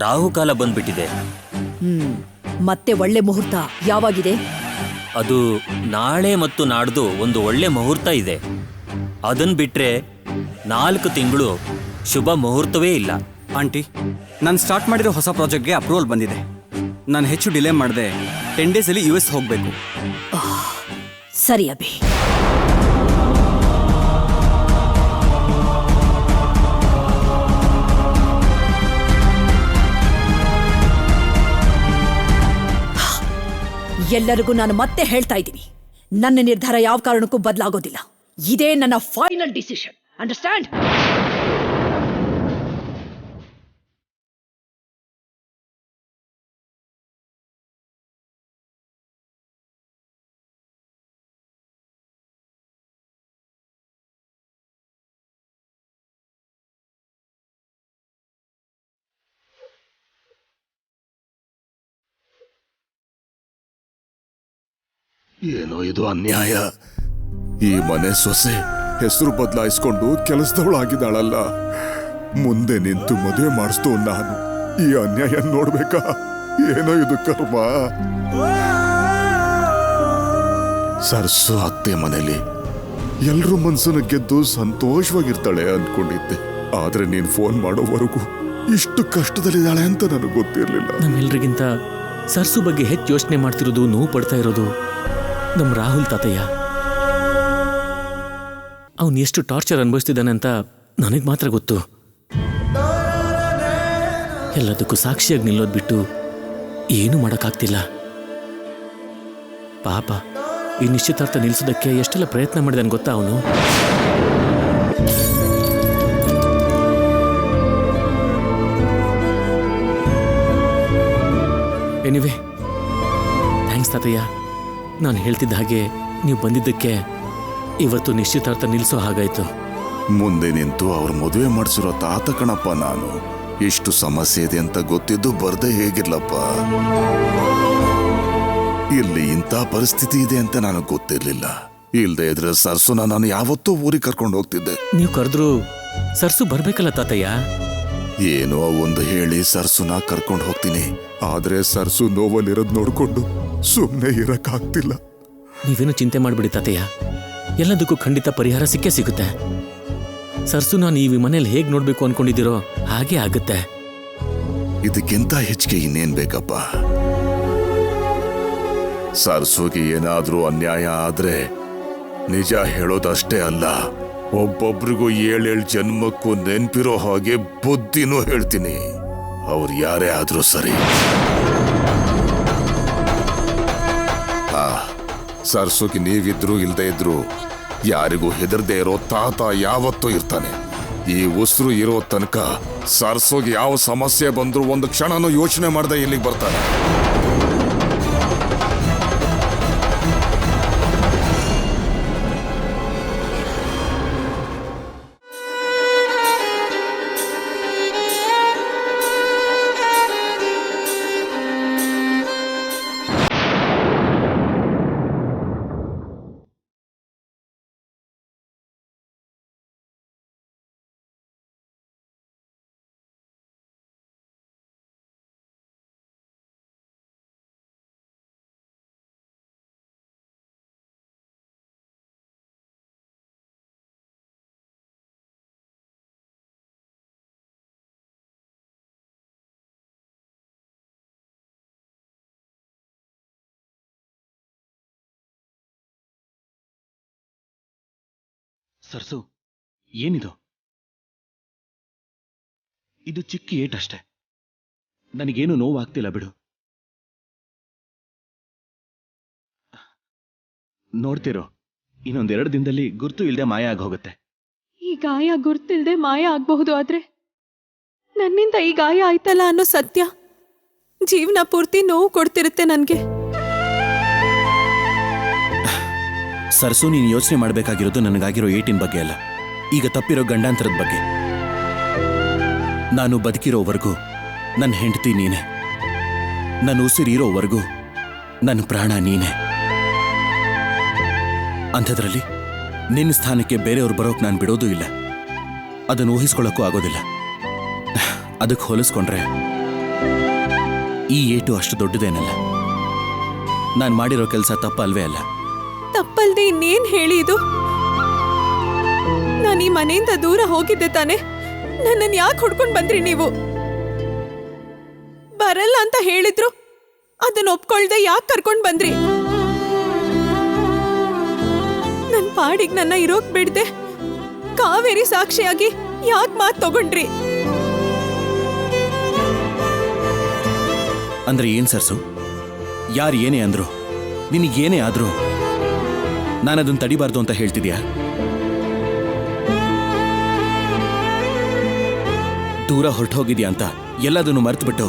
Speaker 3: ರಾಹುಕಾಲ ಬಂದ್ಬಿಟ್ಟಿದೆ.
Speaker 4: ಮತ್ತೆ ಒಳ್ಳೆ ಮುಹೂರ್ತ ಯಾವಾಗಿದೆ?
Speaker 3: ಅದು ನಾಳೆ ಮತ್ತು ನಾಡ್ದು ಒಂದು ಒಳ್ಳೆ ಮುಹೂರ್ತ ಇದೆ. ಅದನ್ ಬಿಟ್ರೆ 4 ತಿಂಗಳು ಶುಭ ಮುಹೂರ್ತವೇ ಇಲ್ಲ.
Speaker 8: ಆಂಟಿ, ನಾನು ಸ್ಟಾರ್ಟ್ ಮಾಡಿರೋ ಹೊಸ ಪ್ರಾಜೆಕ್ಟ್ಗೆ ಅಪ್ರೂವಲ್ ಬಂದಿದೆ. ನಾನು ಹೆಚ್ಚು ಡಿಲೇ ಮಾಡದೆ 10 ಡೇಸಲ್ಲಿ US ಹೋಗಬೇಕು.
Speaker 4: ಸರಿ ಅಭಿ. ಎಲ್ಲರಿಗೂ ನಾನು ಮತ್ತೆ ಹೇಳ್ತಾ ಇದ್ದೀನಿ, ನನ್ನ ನಿರ್ಧಾರ ಯಾವ ಕಾರಣಕ್ಕೂ ಬದಲಾಗೋದಿಲ್ಲ. ಇದೇ ನನ್ನ ಫೈನಲ್ ಡಿಸಿಷನ್. ಅಂಡರ್ಸ್ಟ್ಯಾಂಡ್?
Speaker 2: ಏನೋ ಇದು ಅನ್ಯಾಯ. ಈ ಮನೆ ಸೊಸೆ ಹೆಸರು ಬದಲಾಯಿಸ್ಕೊಂಡು ಕೆಲಸದವಳಾಗಿದ್ದಾಳಲ್ಲ, ಮುಂದೆ ನಿಂತು ಮದುವೆ ಮಾಡಿಸ್ತು ನಾನು. ಈ ಅನ್ಯಾಯ ನೋಡ್ಬೇಕಾ? ಏನೋ ಇದು ಕರ್ಮ. ಸರ್ಸು ಅತ್ತೆ ಮನೇಲಿ ಎಲ್ರೂ ಮನ್ಸನ್ನ ಗೆದ್ದು ಸಂತೋಷವಾಗಿರ್ತಾಳೆ ಅನ್ಕೊಂಡಿದ್ದೆ. ಆದ್ರೆ ನೀನ್ ಫೋನ್ ಮಾಡೋವರೆಗೂ ಇಷ್ಟು ಕಷ್ಟದಲ್ಲಿದ್ದಾಳೆ ಅಂತ ನನಗೆ ಗೊತ್ತಿರ್ಲಿಲ್ಲ.
Speaker 6: ನಮ್ಮೆಲ್ರಿಗಿಂತ ಸರ್ಸು ಬಗ್ಗೆ ಹೆಚ್ಚು ಯೋಚನೆ ಮಾಡ್ತಿರೋದು, ನೋವು ಪಡ್ತಾ ಇರೋದು ನಮ್ಮ ರಾಹುಲ್ ತಾತಯ್ಯ. ಅವನು ಎಷ್ಟು ಟಾರ್ಚರ್ ಅನುಭವಿಸ್ತಿದ್ದಾನೆ ಅಂತ ನನಗೆ ಮಾತ್ರ ಗೊತ್ತು. ಎಲ್ಲದಕ್ಕೂ ಸಾಕ್ಷಿಯಾಗಿ ನಿಲ್ಲೋದು ಬಿಟ್ಟು ಏನೂ ಮಾಡೋಕ್ಕಾಗ್ತಿಲ್ಲ. ಪಾಪ, ಈ ನಿಶ್ಚಿತಾರ್ಥ ನಿಲ್ಲಿಸೋದಕ್ಕೆ ಎಷ್ಟೆಲ್ಲ ಪ್ರಯತ್ನ ಮಾಡಿದಾನೆ ಗೊತ್ತಾ ಅವನು. Anyway, thanks Tatayya. ನಾನು ಹೇಳ್ತಿದ್ದ ಹಾಗೆ ನೀವು ಬಂದಿದ್ದಕ್ಕೆ ಇವತ್ತು ನಿಶ್ಚಿತಾರ್ಥ ನಿಲ್ಲಿಸೋ ಹಾಗಾಯ್ತು.
Speaker 2: ಮುಂದೆ ನಿಂತು ಅವ್ರ ಮದುವೆ ಮಾಡಿಸಿರೋ ತಾತ ಕಣಪ್ಪ ನಾನು. ಇಷ್ಟು ಸಮಸ್ಯೆ ಇದೆ ಅಂತ ಗೊತ್ತಿದ್ದು ಬರ್ದೇ ಹೇಗಿರ್ಲಪ್ಪ. ಇಲ್ಲಿ ಇಂಥ ಪರಿಸ್ಥಿತಿ ಇದೆ ಅಂತ ನನಗೆ ಗೊತ್ತಿರ್ಲಿಲ್ಲ. ಇಲ್ದೇ ಇದ್ರೆ ಸರ್ಸುನ ನಾನು ಯಾವತ್ತೂ ಊರಿಗೆ ಕರ್ಕೊಂಡು ಹೋಗ್ತಿದ್ದೆ.
Speaker 6: ನೀವು ಕರೆದ್ರು ಸರ್ಸು ಬರ್ಬೇಕಲ್ಲ ತಾತಯ್ಯ.
Speaker 2: ಏನೋ ಒಂದು ಹೇಳಿ ಸರ್ಸುನ ಕರ್ಕೊಂಡು ಹೋಗ್ತೀನಿ. ಆದ್ರೆ ಸರ್ಸು ನೋವಲ್ಲಿರೋದ್ ನೋಡ್ಕೊಂಡು ಸುಮ್ಮನೆ ಇರಕ್ಕಾಗ್ತಿಲ್ಲ.
Speaker 6: ನೀವೇನು ಚಿಂತೆ ಮಾಡ್ಬಿಡಿ ತಾತಯ್ಯ, ಎಲ್ಲದಕ್ಕೂ ಖಂಡಿತ ಪರಿಹಾರ ಸಿಕ್ಕೇ ಸಿಗುತ್ತೆ. ಸರ್ಸು ನಾನು ಈ ಮನೇಲಿ ಹೇಗೆ ನೋಡ್ಬೇಕು ಅನ್ಕೊಂಡಿದ್ದೀರೋ ಹಾಗೆ ಆಗುತ್ತೆ.
Speaker 2: ಇದಕ್ಕಿಂತ ಹೆಚ್ಚಿಗೆ ಇನ್ನೇನ್ ಬೇಕಪ್ಪ? ಸರ್ಸುಗೆ ಏನಾದ್ರೂ ಅನ್ಯಾಯ ಆದ್ರೆ ನಿಜ ಹೇಳೋದಷ್ಟೇ ಅಲ್ಲ, ಒಬ್ಬೊಬ್ರಿಗೂ 7 ಜನ್ಮಕ್ಕೂ ನೆನ್ಪಿರೋ ಹಾಗೆ ಬುದ್ಧಿನೂ ಹೇಳ್ತೀನಿ. ಅವ್ರು ಯಾರೇ ಆದ್ರೂ ಸರಿ. ಸರ್ಸುಗೆ ನೀವಿದ್ರು ಇಲ್ದೇ ಇದ್ರು ಯಾರಿಗೂ ಹೆದರ್ದೇ ಇರೋ ತಾತ ಯಾವತ್ತೂ ಇರ್ತಾನೆ. ಈ ಉಸಿರು ಇರೋ ತನಕ ಸರ್ಸುಗೆ ಯಾವ ಸಮಸ್ಯೆ ಬಂದ್ರು ಒಂದು ಕ್ಷಣನೂ ಯೋಚನೆ ಮಾಡದೆ ಇಲ್ಲಿಗೆ ಬರ್ತಾನೆ.
Speaker 5: ಸರ್ಸು, ಏನಿದು? ಇದು ಚಿಕ್ಕ ಏಟಷ್ಟೆ. ನನಗೇನು ನೋವಾಗ್ತಿಲ್ಲ ಬಿಡು. ನೋಡ್ತಿರೋ, ಇನ್ನೊಂದೆರಡು ದಿನದಲ್ಲಿ ಗುರ್ತು ಇಲ್ದೆ ಮಾಯ ಆಗಿ ಹೋಗುತ್ತೆ.
Speaker 1: ಈ ಗಾಯ ಗುರ್ತಿಲ್ದೆ ಮಾಯ ಆಗಬಹುದು, ಆದ್ರೆ ನನ್ನಿಂದ ಈ ಗಾಯ ಆಯ್ತಲ್ಲ ಅನ್ನೋ ಸತ್ಯ ಜೀವನ ಪೂರ್ತಿ ನೋವು ಕೊಡ್ತಿರುತ್ತೆ ನನ್ಗೆ.
Speaker 5: ಸರ್ಸು, ನೀನು ಯೋಚನೆ ಮಾಡಬೇಕಾಗಿರೋದು ನನಗಾಗಿರೋ ಏಟಿನ ಬಗ್ಗೆ ಅಲ್ಲ, ಈಗ ತಪ್ಪಿರೋ ಗಂಡಾಂತರದ ಬಗ್ಗೆ. ನಾನು ಬದುಕಿರೋವರೆಗೂ ನನ್ನ ಹೆಂಡತಿ ನೀನೆ, ನನ್ನ ಉಸಿರಿರೋವರೆಗೂ ನನ್ನ ಪ್ರಾಣ ನೀನೆ. ಅಂಥದ್ರಲ್ಲಿ ನಿನ್ನ ಸ್ಥಾನಕ್ಕೆ ಬೇರೆಯವ್ರು ಬರೋಕ್ ನಾನು ಬಿಡೋದೂ ಇಲ್ಲ, ಅದನ್ನು ಊಹಿಸ್ಕೊಳ್ಳೋಕ್ಕೂ ಆಗೋದಿಲ್ಲ. ಅದಕ್ಕೆ ಹೋಲಿಸ್ಕೊಂಡ್ರೆ ಈ ಏಟು ಅಷ್ಟು ದೊಡ್ಡದೇನಲ್ಲ. ನಾನು ಮಾಡಿರೋ ಕೆಲಸ ತಪ್ಪಲ್ವೇ ಅಲ್ಲ.
Speaker 1: ತಪ್ಪಲ್ದೆ ಇನ್ನೇನ್ ಹೇಳಿ ಇದು? ನಾನು ಈ ಮನೆಯಿಂದ ದೂರ ಹೋಗಿದ್ದೆ ತಾನೆ, ನನ್ನನ್ನು ಯಾಕೆ ಹುಡ್ಕೊಂಡ್ ಬಂದ್ರಿ ನೀವು? ಬರಲ್ಲ ಅಂತ ಹೇಳಿದ್ರು, ಅದನ್ನ ಒಪ್ಕೊಳ್ದೆ ಯಾಕೆ ಕರ್ಕೊಂಡ್ ಬಂದ್ರಿ? ನನ್ ಪಾಡಿಗೆ ನನ್ನ ಇರೋಕ್ ಬಿಡ್ದೆ ಕಾವೇರಿ ಸಾಕ್ಷಿಯಾಗಿ ಯಾಕೆ ಮಾತು ತಗೊಂಡ್ರಿ?
Speaker 5: ಅಂದ್ರೆ ಏನ್ ಸರ್ಸು? ಯಾರು ಏನೇ ಅಂದ್ರು, ನಿನಗೇನೇ ಆದ್ರೂ ನಾನದನ್ನು ತಡಿಬಾರ್ದು ಅಂತ ಹೇಳ್ತಿದ್ಯಾ? ದೂರ ಹೊರಟೋಗಿದ್ಯಾ ಅಂತ ಎಲ್ಲದನ್ನು ಮರೆತುಬಿಟ್ಟು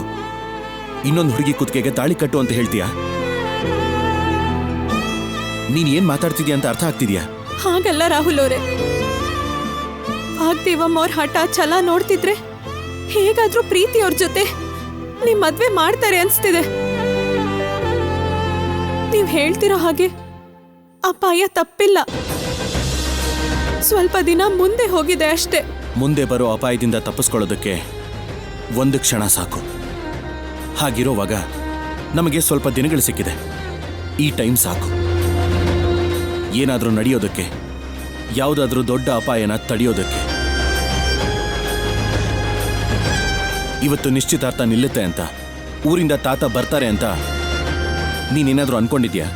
Speaker 5: ಇನ್ನೊಂದು ಹುಡುಗಿ ಕುತ್ತಿಗೆಗೆ ತಾಳಿ ಕಟ್ಟು ಅಂತ ಹೇಳ್ತೀಯಾ? ನೀನ್ ಏನ್ ಮಾತಾಡ್ತಿದ್ಯಾ ಅಂತ ಅರ್ಥ ಆಗ್ತಿದ್ಯಾ?
Speaker 1: ಹಾಗಲ್ಲ ರಾಹುಲ್ ಅವರೇ, ವಾಗ್ದೇವಮ್ಮ ಅವ್ರ ಹಠ ಛಲ ನೋಡ್ತಿದ್ರೆ ಹೇಗಾದ್ರೂ ಪ್ರೀತಿ ಅವ್ರ ಜೊತೆ ನಿಮ್ ಮದ್ವೆ ಮಾಡ್ತಾರೆ ಅನ್ಸ್ತಿದೆ. ನೀವ್ ಹೇಳ್ತಿರೋ ಹಾಗೆ ಅಪಾಯ ತಪ್ಪಿಲ್ಲ, ಸ್ವಲ್ಪ ದಿನ ಮುಂದೆ ಹೋಗಿದೆ ಅಷ್ಟೇ.
Speaker 5: ಮುಂದೆ ಬರೋ ಅಪಾಯದಿಂದ ತಪ್ಪಿಸ್ಕೊಳ್ಳೋದಕ್ಕೆ ಒಂದು ಕ್ಷಣ ಸಾಕು. ಹಾಗಿರೋವಾಗ ನಮಗೆ ಸ್ವಲ್ಪ ದಿನಗಳು ಸಿಕ್ಕಿದೆ, ಈ ಟೈಮ್ ಸಾಕು. ಏನಾದರೂ ನಡೆಯೋದಕ್ಕೆ, ಯಾವುದಾದ್ರೂ ದೊಡ್ಡ ಅಪಾಯನ ತಡೆಯೋದಕ್ಕೆ. ಇವತ್ತು ನಿಶ್ಚಿತಾರ್ಥ ನಿಲ್ಲುತ್ತೆ ಅಂತ, ಊರಿಂದ ತಾತ ಬರ್ತಾರೆ ಅಂತ ನೀನೇನಾದ್ರೂ ಅನ್ಕೊಂಡಿದ್ಯಾ?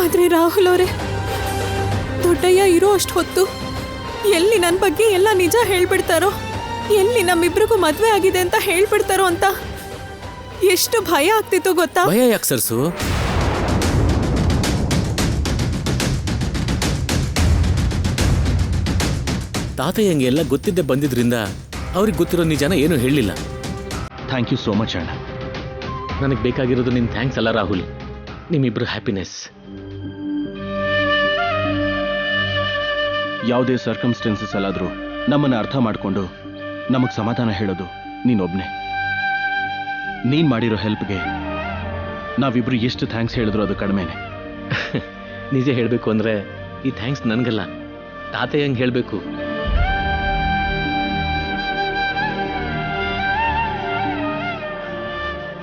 Speaker 1: ಆದ್ರೆ ರಾಹುಲ್ ಅವರೇ, ದೊಡ್ಡಯ್ಯ ಇರೋ ಅಷ್ಟು ಹೊತ್ತು ಎಲ್ಲಿ ನನ್ನ ಬಗ್ಗೆ ಎಲ್ಲ ನಿಜ ಹೇಳ್ಬಿಡ್ತಾರೋ, ಎಲ್ಲಿ ನಮ್ಮಿಬ್ರಿಗೂ ಮದ್ವೆ ಆಗಿದೆ ಅಂತ ಹೇಳ್ಬಿಡ್ತಾರೋ ಅಂತ ಎಷ್ಟು ಭಯ ಆಗ್ತಿತ್ತು ಗೊತ್ತಾ?
Speaker 6: ಭಯ ಯಾಕೆ ಸರ್ಸು? ತಾತಯ್ಯಂಗೆ ಎಲ್ಲ ಗೊತ್ತಿದ್ದೆ ಬಂದಿದ್ರಿಂದ ಅವ್ರಿಗೆ ಗೊತ್ತಿರೋ ನಿಜಾನ ಏನೂ ಹೇಳಲಿಲ್ಲ.
Speaker 5: ಥ್ಯಾಂಕ್ ಯು ಸೋ ಮಚ್ ಅಣ್ಣ.
Speaker 6: ನನಗೆ ಬೇಕಾಗಿರೋದು ನಿನ್ನ ಥ್ಯಾಂಕ್ಸ್ ಅಲ್ಲ ರಾಹುಲ್, ನಿಮ್ಮಿಬ್ರು ಹ್ಯಾಪಿನೆಸ್.
Speaker 5: ಯಾವುದೇ ಸರ್ಕಮ್ಸ್ಟೆನ್ಸಸ್ ಅಲ್ಲಾದರೂ ನಮ್ಮನ್ನು ಅರ್ಥ ಮಾಡಿಕೊಂಡು ನಮಗೆ ಸಮಾಧಾನ ಹೇಳೋದು ನೀನೊಬ್ನೇ. ನೀನ್ ಮಾಡಿರೋ ಹೆಲ್ಪ್ಗೆ ನಾವಿಬ್ರು ಎಷ್ಟು ಥ್ಯಾಂಕ್ಸ್ ಹೇಳಿದ್ರು ಅದು ಕಡಿಮೆನೆ.
Speaker 6: ನಿಜ ಹೇಳಬೇಕು ಅಂದರೆ ಈ ಥ್ಯಾಂಕ್ಸ್ ನನಗಲ್ಲ, ತಾತಯ್ಯಂಗೆ ಹೇಳಬೇಕು.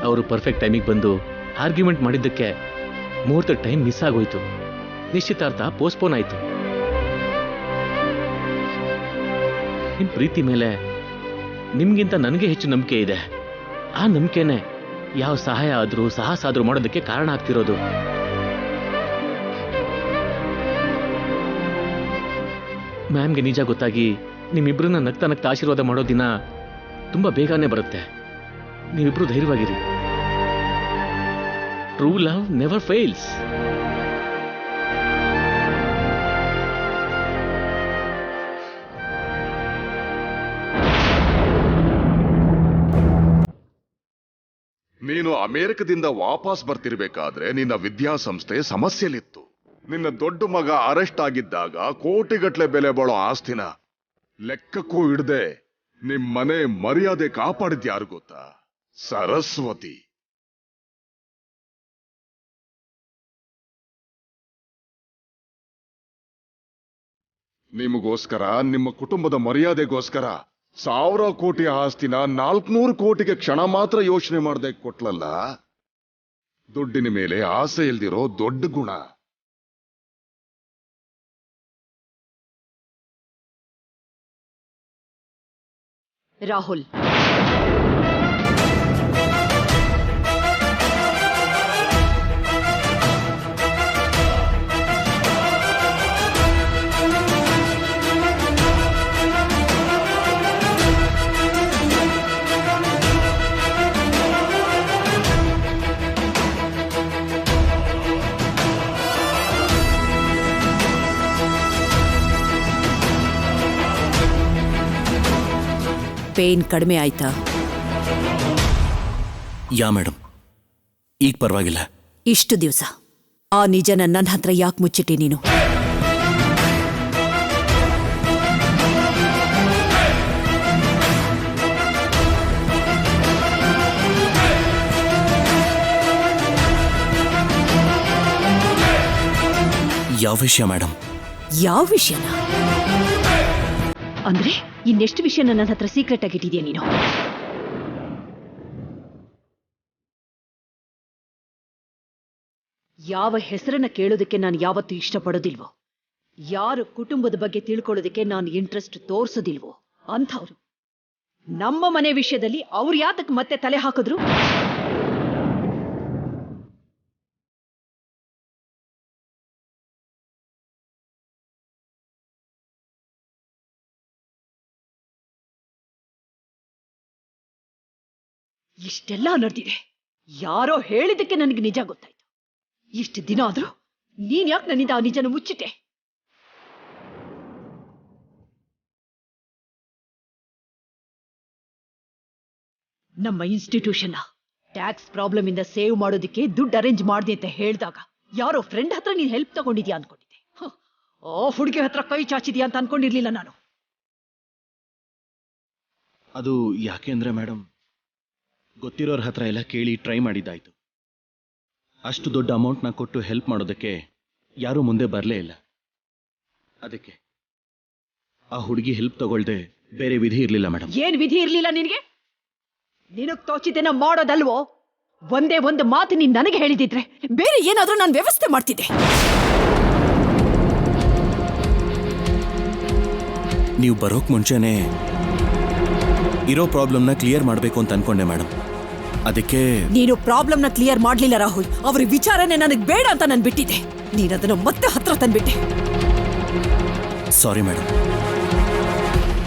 Speaker 6: ಅವರು ಪರ್ಫೆಕ್ಟ್ ಟೈಮಿಗೆ ಬಂದು ಆರ್ಗ್ಯುಮೆಂಟ್ ಮಾಡಿದ್ದಕ್ಕೆ ಮುಹೂರ್ತ ಟೈಮ್ ಮಿಸ್ ಆಗೋಯ್ತು, ನಿಶ್ಚಿತಾರ್ಥ ಪೋಸ್ಟ್ಪೋನ್ ಆಯಿತು. ನಿಮ್ಮ ಪ್ರೀತಿ ಮೇಲೆ ನಿಮ್ಗಿಂತ ನನಗೆ ಹೆಚ್ಚು ನಂಬಿಕೆ ಇದೆ. ಆ ನಂಬಿಕೆನೆ ಯಾವ ಸಹಾಯ ಆದರೂ ಸಾಹಸ ಆದರೂ ಮಾಡೋದಕ್ಕೆ ಕಾರಣ ಆಗ್ತಿರೋದು. ಮ್ಯಾಮ್ಗೆ ನಿಜ ಗೊತ್ತಾಗಿ ನಿಮ್ಮಿಬ್ರನ್ನ ನಗ್ತಾ ನಗ್ತಾ ಆಶೀರ್ವಾದ ಮಾಡೋ ದಿನ ತುಂಬ ಬೇಗನೆ ಬರುತ್ತೆ. ನೀವಿಬ್ರು ಧೈರ್ಯವಾಗಿರಿ. True love never fails.
Speaker 2: ನೀನು ಅಮೆರಿಕದಿಂದ ವಾಪಸ್ ಬರ್ತಿರ್ಬೇಕಾದ್ರೆ ನಿನ್ನ ವಿದ್ಯಾಸಂಸ್ಥೆ ಸಮಸ್ಯೆಲಿತ್ತು. ನಿನ್ನ ದೊಡ್ಡ ಮಗ ಅರೆಸ್ಟ್ ಆಗಿದ್ದಾಗ ಕೋಟಿಗಟ್ಲೆ ಬೆಲೆ ಬಾಳೋ ಆಸ್ತಿನ ಲೆಕ್ಕಕ್ಕೂ ಇಡದೆ ನಿಮ್ಮನೆ ಮರ್ಯಾದೆ ಕಾಪಾಡಿದ್ಯಾರು ಗೊತ್ತಾ? ಸರಸ್ವತಿ. ನಿಮಗೋಸ್ಕರ, ನಿಮ್ಮ ಕುಟುಂಬದ ಮರ್ಯಾದೆಗೋಸ್ಕರ 1000 ಕೋಟಿ ಆಸ್ತಿನ 400 ಕೋಟಿಗೆ ಕ್ಷಣ ಮಾತ್ರ ಯೋಚನೆ ಮಾಡದೆ ಕೊಟ್ಲಲ್ಲ. ದುಡ್ಡಿನ ಮೇಲೆ ಆಸೆ ಇಲ್ದಿರೋ ದೊಡ್ಡ ಗುಣ.
Speaker 4: ರಾಹುಲ್, ಪೇನ್ ಕಡಿಮೆ ಆಯ್ತಾ?
Speaker 5: ಯಾ ಮೇಡಮ್, ಈಗ ಪರವಾಗಿಲ್ಲ.
Speaker 4: ಇಷ್ಟು ದಿವಸ ಆ ನಿಜನ ನನ್ನ ಹತ್ರ ಯಾಕೆ ಮುಚ್ಚಿಟ್ಟೆ ನೀನು?
Speaker 5: ಯಾವ ವಿಷಯ ಮೇಡಮ್?
Speaker 4: ಯಾವ ವಿಷಯನ? ಅಂದ್ರೆ ಇನ್ನೆಷ್ಟು ವಿಷಯನ ನನ್ನ ಹತ್ರ ಸೀಕ್ರೆಟ್ ಆಗಿಟ್ಟಿದ್ಯಾ ನೀನು? ಯಾವ ಹೆಸರನ್ನ ಕೇಳೋದಕ್ಕೆ ನಾನು ಯಾವತ್ತೂ ಇಷ್ಟಪಡೋದಿಲ್ವೋ, ಯಾರು ಕುಟುಂಬದ ಬಗ್ಗೆ ತಿಳ್ಕೊಳ್ಳೋದಕ್ಕೆ ನಾನು ಇಂಟ್ರೆಸ್ಟ್ ತೋರ್ಸೋದಿಲ್ವೋ ಅಂಥವ್ರು ನಮ್ಮ ಮನೆ ವಿಷಯದಲ್ಲಿ ಅವ್ರು ಯಾತಕ್ಕೆ ಮತ್ತೆ ತಲೆ ಹಾಕಿದ್ರು? ಇಷ್ಟೆಲ್ಲ ನಡೆದಿದೆ. ಯಾರೋ ಹೇಳಿದಕ್ಕೆ ನನಗೆ ನಿಜ ಗೊತ್ತಾಯ್ತು. ಇಷ್ಟು ದಿನ ಆದ್ರೂ ನೀನ್ ಯಾಕೆ ನನ್ನಿಂದ ಆ ನಿಜನ ಮುಚ್ಚಿಟ್ಟೆ? ನಮ್ಮ ಇನ್ಸ್ಟಿಟ್ಯೂಷನ್ ಟ್ಯಾಕ್ಸ್ ಪ್ರಾಬ್ಲಮ್ ಇಂದ ಸೇವ್ ಮಾಡೋದಕ್ಕೆ ದುಡ್ಡು ಅರೇಂಜ್ ಮಾಡಿದೆ ಅಂತ ಹೇಳಿದಾಗ ಯಾರೋ ಫ್ರೆಂಡ್ ಹತ್ರ ನೀನ್ ಹೆಲ್ಪ್ ತಗೊಂಡಿದ್ಯಾ ಅನ್ಕೊಂಡಿದ್ದೆ. ಆ ಹುಡುಗಿ ಹತ್ರ ಕೈ ಚಾಚಿದ್ಯಾ ಅಂತ ಅನ್ಕೊಂಡಿರ್ಲಿಲ್ಲ ನಾನು.
Speaker 5: ಅದು ಯಾಕೆ ಅಂದ್ರೆ ಮೇಡಮ್, ಗೊತ್ತಿರೋರ ಹತ್ರ ಎಲ್ಲ ಕೇಳಿ ಟ್ರೈ ಮಾಡಿದ್ದಾಯ್ತು. ಅಷ್ಟು ದೊಡ್ಡ ಅಮೌಂಟ್ನ ಕೊಟ್ಟು ಹೆಲ್ಪ್ ಮಾಡೋದಕ್ಕೆ ಯಾರೂ ಮುಂದೆ ಬರಲೇ ಇಲ್ಲ. ಅದಕ್ಕೆ ಆ ಹುಡುಗಿ ಹೆಲ್ಪ್ ತಗೊಳ್ದೆ ಬೇರೆ ವಿಧಿ ಇರಲಿಲ್ಲ ಮೇಡಮ್.
Speaker 4: ಏನ್ ವಿಧಿ ಇರ್ಲಿಲ್ಲ ನಿನಗೆ? ನಿನಗ್ ತೋಚಿದ್ದೇನ ಮಾಡೋದಲ್ವೋ? ಒಂದೇ ಒಂದು ಮಾತು ನೀನ್ ನನಗೆ ಹೇಳಿದಿದ್ರೆ ಬೇರೆ ಏನಾದ್ರೂ ನಾನು ವ್ಯವಸ್ಥೆ ಮಾಡ್ತಿದ್ದೆ.
Speaker 5: ನೀವು ಬರೋಕ್ ಮುಂಚೆನೆ ಇರೋ ಪ್ರಾಬ್ಲಮ್ನ ಕ್ಲಿಯರ್ ಮಾಡಬೇಕು ಅಂತ ಅನ್ಕೊಂಡೆ ಮೇಡಮ್. ಅದಕ್ಕೆ
Speaker 4: ನೀನು ಪ್ರಾಬ್ಲಮ್ನ ಕ್ಲಿಯರ್ ಮಾಡ್ಲಿಲ್ಲ ರಾಹುಲ್. ಅವ್ರ ವಿಚಾರನೆ ನನಗೆ ಬೇಡ ಅಂತ ನಾನು ಬಿಟ್ಟಿದ್ದೆ. ನೀನದನ್ನು ಮತ್ತೆ ಹತ್ರ ತಂದ್ಬಿಟ್ಟೆ.
Speaker 5: Sorry madam.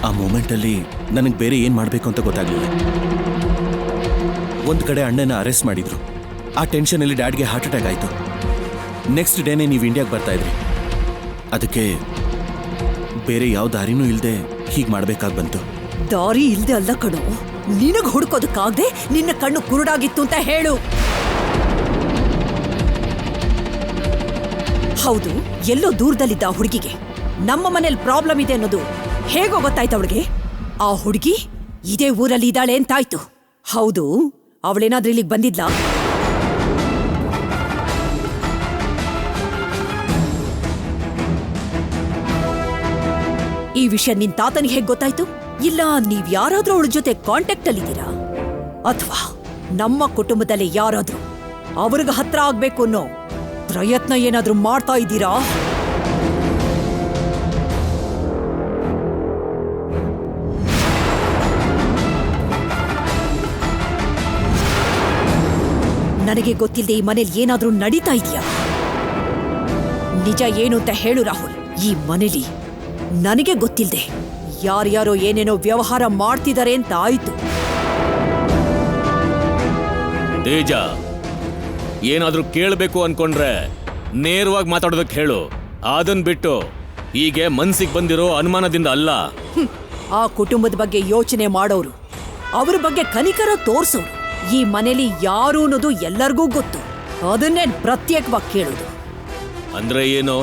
Speaker 5: ಆ ಮೂಮೆಂಟಲ್ಲಿ ನನಗೆ ಬೇರೆ ಏನು ಮಾಡಬೇಕು ಅಂತ ಗೊತ್ತಾಗಲಿಲ್ಲ. ಒಂದು ಕಡೆ ಅಣ್ಣನ ಅರೆಸ್ಟ್ ಮಾಡಿದ್ರು. ಆ ಟೆನ್ಷನಲ್ಲಿ ಡ್ಯಾಡ್ಗೆ ಹಾರ್ಟ್ ಅಟ್ಯಾಕ್ ಆಯಿತು. ನೆಕ್ಸ್ಟ್ ಡೇನೇ ನೀವು ಇಂಡಿಯಾಗೆ ಬರ್ತಾ ಇದ್ರಿ. ಅದಕ್ಕೆ ಬೇರೆ ಯಾವ ದಾರಿನೂ ಇಲ್ಲದೆ ಹೀಗೆ ಮಾಡಬೇಕಾಗಿ ಬಂತು.
Speaker 4: ದಾರಿ ಇಲ್ದೆ ಅಲ್ಲ ಕಣು, ನಿನಗ್ ಹುಡುಕೋದಕ್ಕಾಗದೆ ನಿನ್ನ ಕಣ್ಣು ಕುರುಡಾಗಿತ್ತು ಅಂತ ಹೇಳು. ಹೌದು, ಎಲ್ಲೋ ದೂರದಲ್ಲಿದ್ದ ಆ ಹುಡುಗಿಗೆ ನಮ್ಮ ಮನೇಲಿ ಪ್ರಾಬ್ಲಮ್ ಇದೆ ಅನ್ನೋದು ಹೇಗೋ ಗೊತ್ತಾಯ್ತು ಅವಳಿಗೆ. ಆ ಹುಡುಗಿ ಇದೇ ಊರಲ್ಲಿ ಇದ್ದಾಳೆ ಅಂತಾಯ್ತು. ಹೌದು, ಅವಳೇನಾದ್ರೂ ಇಲ್ಲಿಗೆ ಬಂದಿದ್ಲಾ? ಈ ವಿಷಯ ನಿನ್ ತಾತನಿಗೆ ಹೇಗೆ ಗೊತ್ತಾಯ್ತು? ಇಲ್ಲ ನೀವ್ ಯಾರಾದ್ರೂ ಅವಳ ಜೊತೆ ಕಾಂಟ್ಯಾಕ್ಟ್ ಅಲ್ಲಿದ್ದೀರಾ? ಅಥವಾ ನಮ್ಮ ಕುಟುಂಬದಲ್ಲಿ ಯಾರಾದ್ರೂ ಅವ್ರಿಗೆ ಹತ್ರ ಆಗ್ಬೇಕು ಅನ್ನೋ ಪ್ರಯತ್ನ ಏನಾದ್ರೂ ಮಾಡ್ತಾ ಇದ್ದೀರಾ? ನನಗೆ ಗೊತ್ತಿಲ್ಲದೆ ಈ ಮನೇಲಿ ಏನಾದ್ರೂ ನಡೀತಾ ಇದೆಯಾ? ನಿಜ ಏನು ಅಂತ ಹೇಳು ರಾಹುಲ್. ಈ ಮನೇಲಿ ನನಗೆ ಗೊತ್ತಿಲ್ಲದೆ ಯಾರ್ಯಾರೋ ಏನೇನೋ ವ್ಯವಹಾರ ಮಾಡ್ತಿದ್ದಾರೆ ಅಂತ ಆಯ್ತು.
Speaker 3: ತೇಜ, ಏನಾದ್ರೂ ಕೇಳಬೇಕು ಅನ್ಕೊಂಡ್ರೆ ನೇರವಾಗಿ ಮಾತಾಡೋದಕ್ಕೆ ಹೇಳು. ಅದನ್ ಬಿಟ್ಟು ಹೀಗೆ ಮನ್ಸಿಗೆ ಬಂದಿರೋ ಅನುಮಾನದಿಂದ ಅಲ್ಲ.
Speaker 4: ಆ ಕುಟುಂಬದ ಬಗ್ಗೆ ಯೋಚನೆ ಮಾಡೋರು, ಅವ್ರ ಬಗ್ಗೆ ಕನಿಕರ ತೋರ್ಸೋರು ಈ ಮನೇಲಿ ಯಾರು ಅನ್ನೋದು ಎಲ್ಲರಿಗೂ ಗೊತ್ತು. ಅದನ್ನೇ ಪ್ರತ್ಯೇಕವಾಗಿ ಕೇಳೋದು.
Speaker 3: ಅಂದ್ರೆ ಏನು?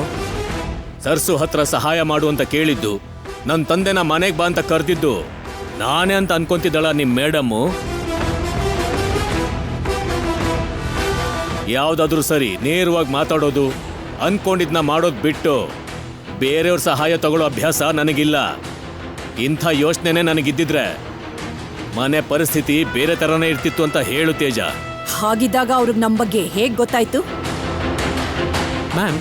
Speaker 3: ಸರ್ಸು ಹತ್ರ ಸಹಾಯ ಮಾಡು ಅಂತ ಕೇಳಿದ್ದು, ನನ್ನ ತಂದೆನ ಮನೆಗೆ ಬಾ ಅಂತ ಕರೆದಿದ್ದು ನಾನೇ ಅಂತ ಅನ್ಕೊಂತಿದ್ದಳ ನಿಮ್ ಮೇಡಮ್ಮು? ಯಾವ್ದಾದ್ರೂ ಸರಿ, ನೇರವಾಗಿ ಮಾತಾಡೋದು, ಅನ್ಕೊಂಡಿದ್ನ ಮಾಡೋದು ಬಿಟ್ಟು ಬೇರೆಯವ್ರ ಸಹಾಯ ತಗೊಳ್ಳೋ ಅಭ್ಯಾಸ ನನಗಿಲ್ಲ. ಇಂಥ ಯೋಚನೆನೇ ನನಗಿದ್ದಿದ್ರೆ ಮನೆ ಪರಿಸ್ಥಿತಿ ಬೇರೆ ತರನೇ ಇರ್ತಿತ್ತು ಅಂತ ಹೇಳು ತೇಜ.
Speaker 4: ಹಾಗಿದ್ದಾಗ ಅವ್ರಿಗೆ ನಮ್ಮ ಬಗ್ಗೆ ಹೇಗ್ ಗೊತ್ತಾಯ್ತು?
Speaker 6: ಮ್ಯಾಮ್,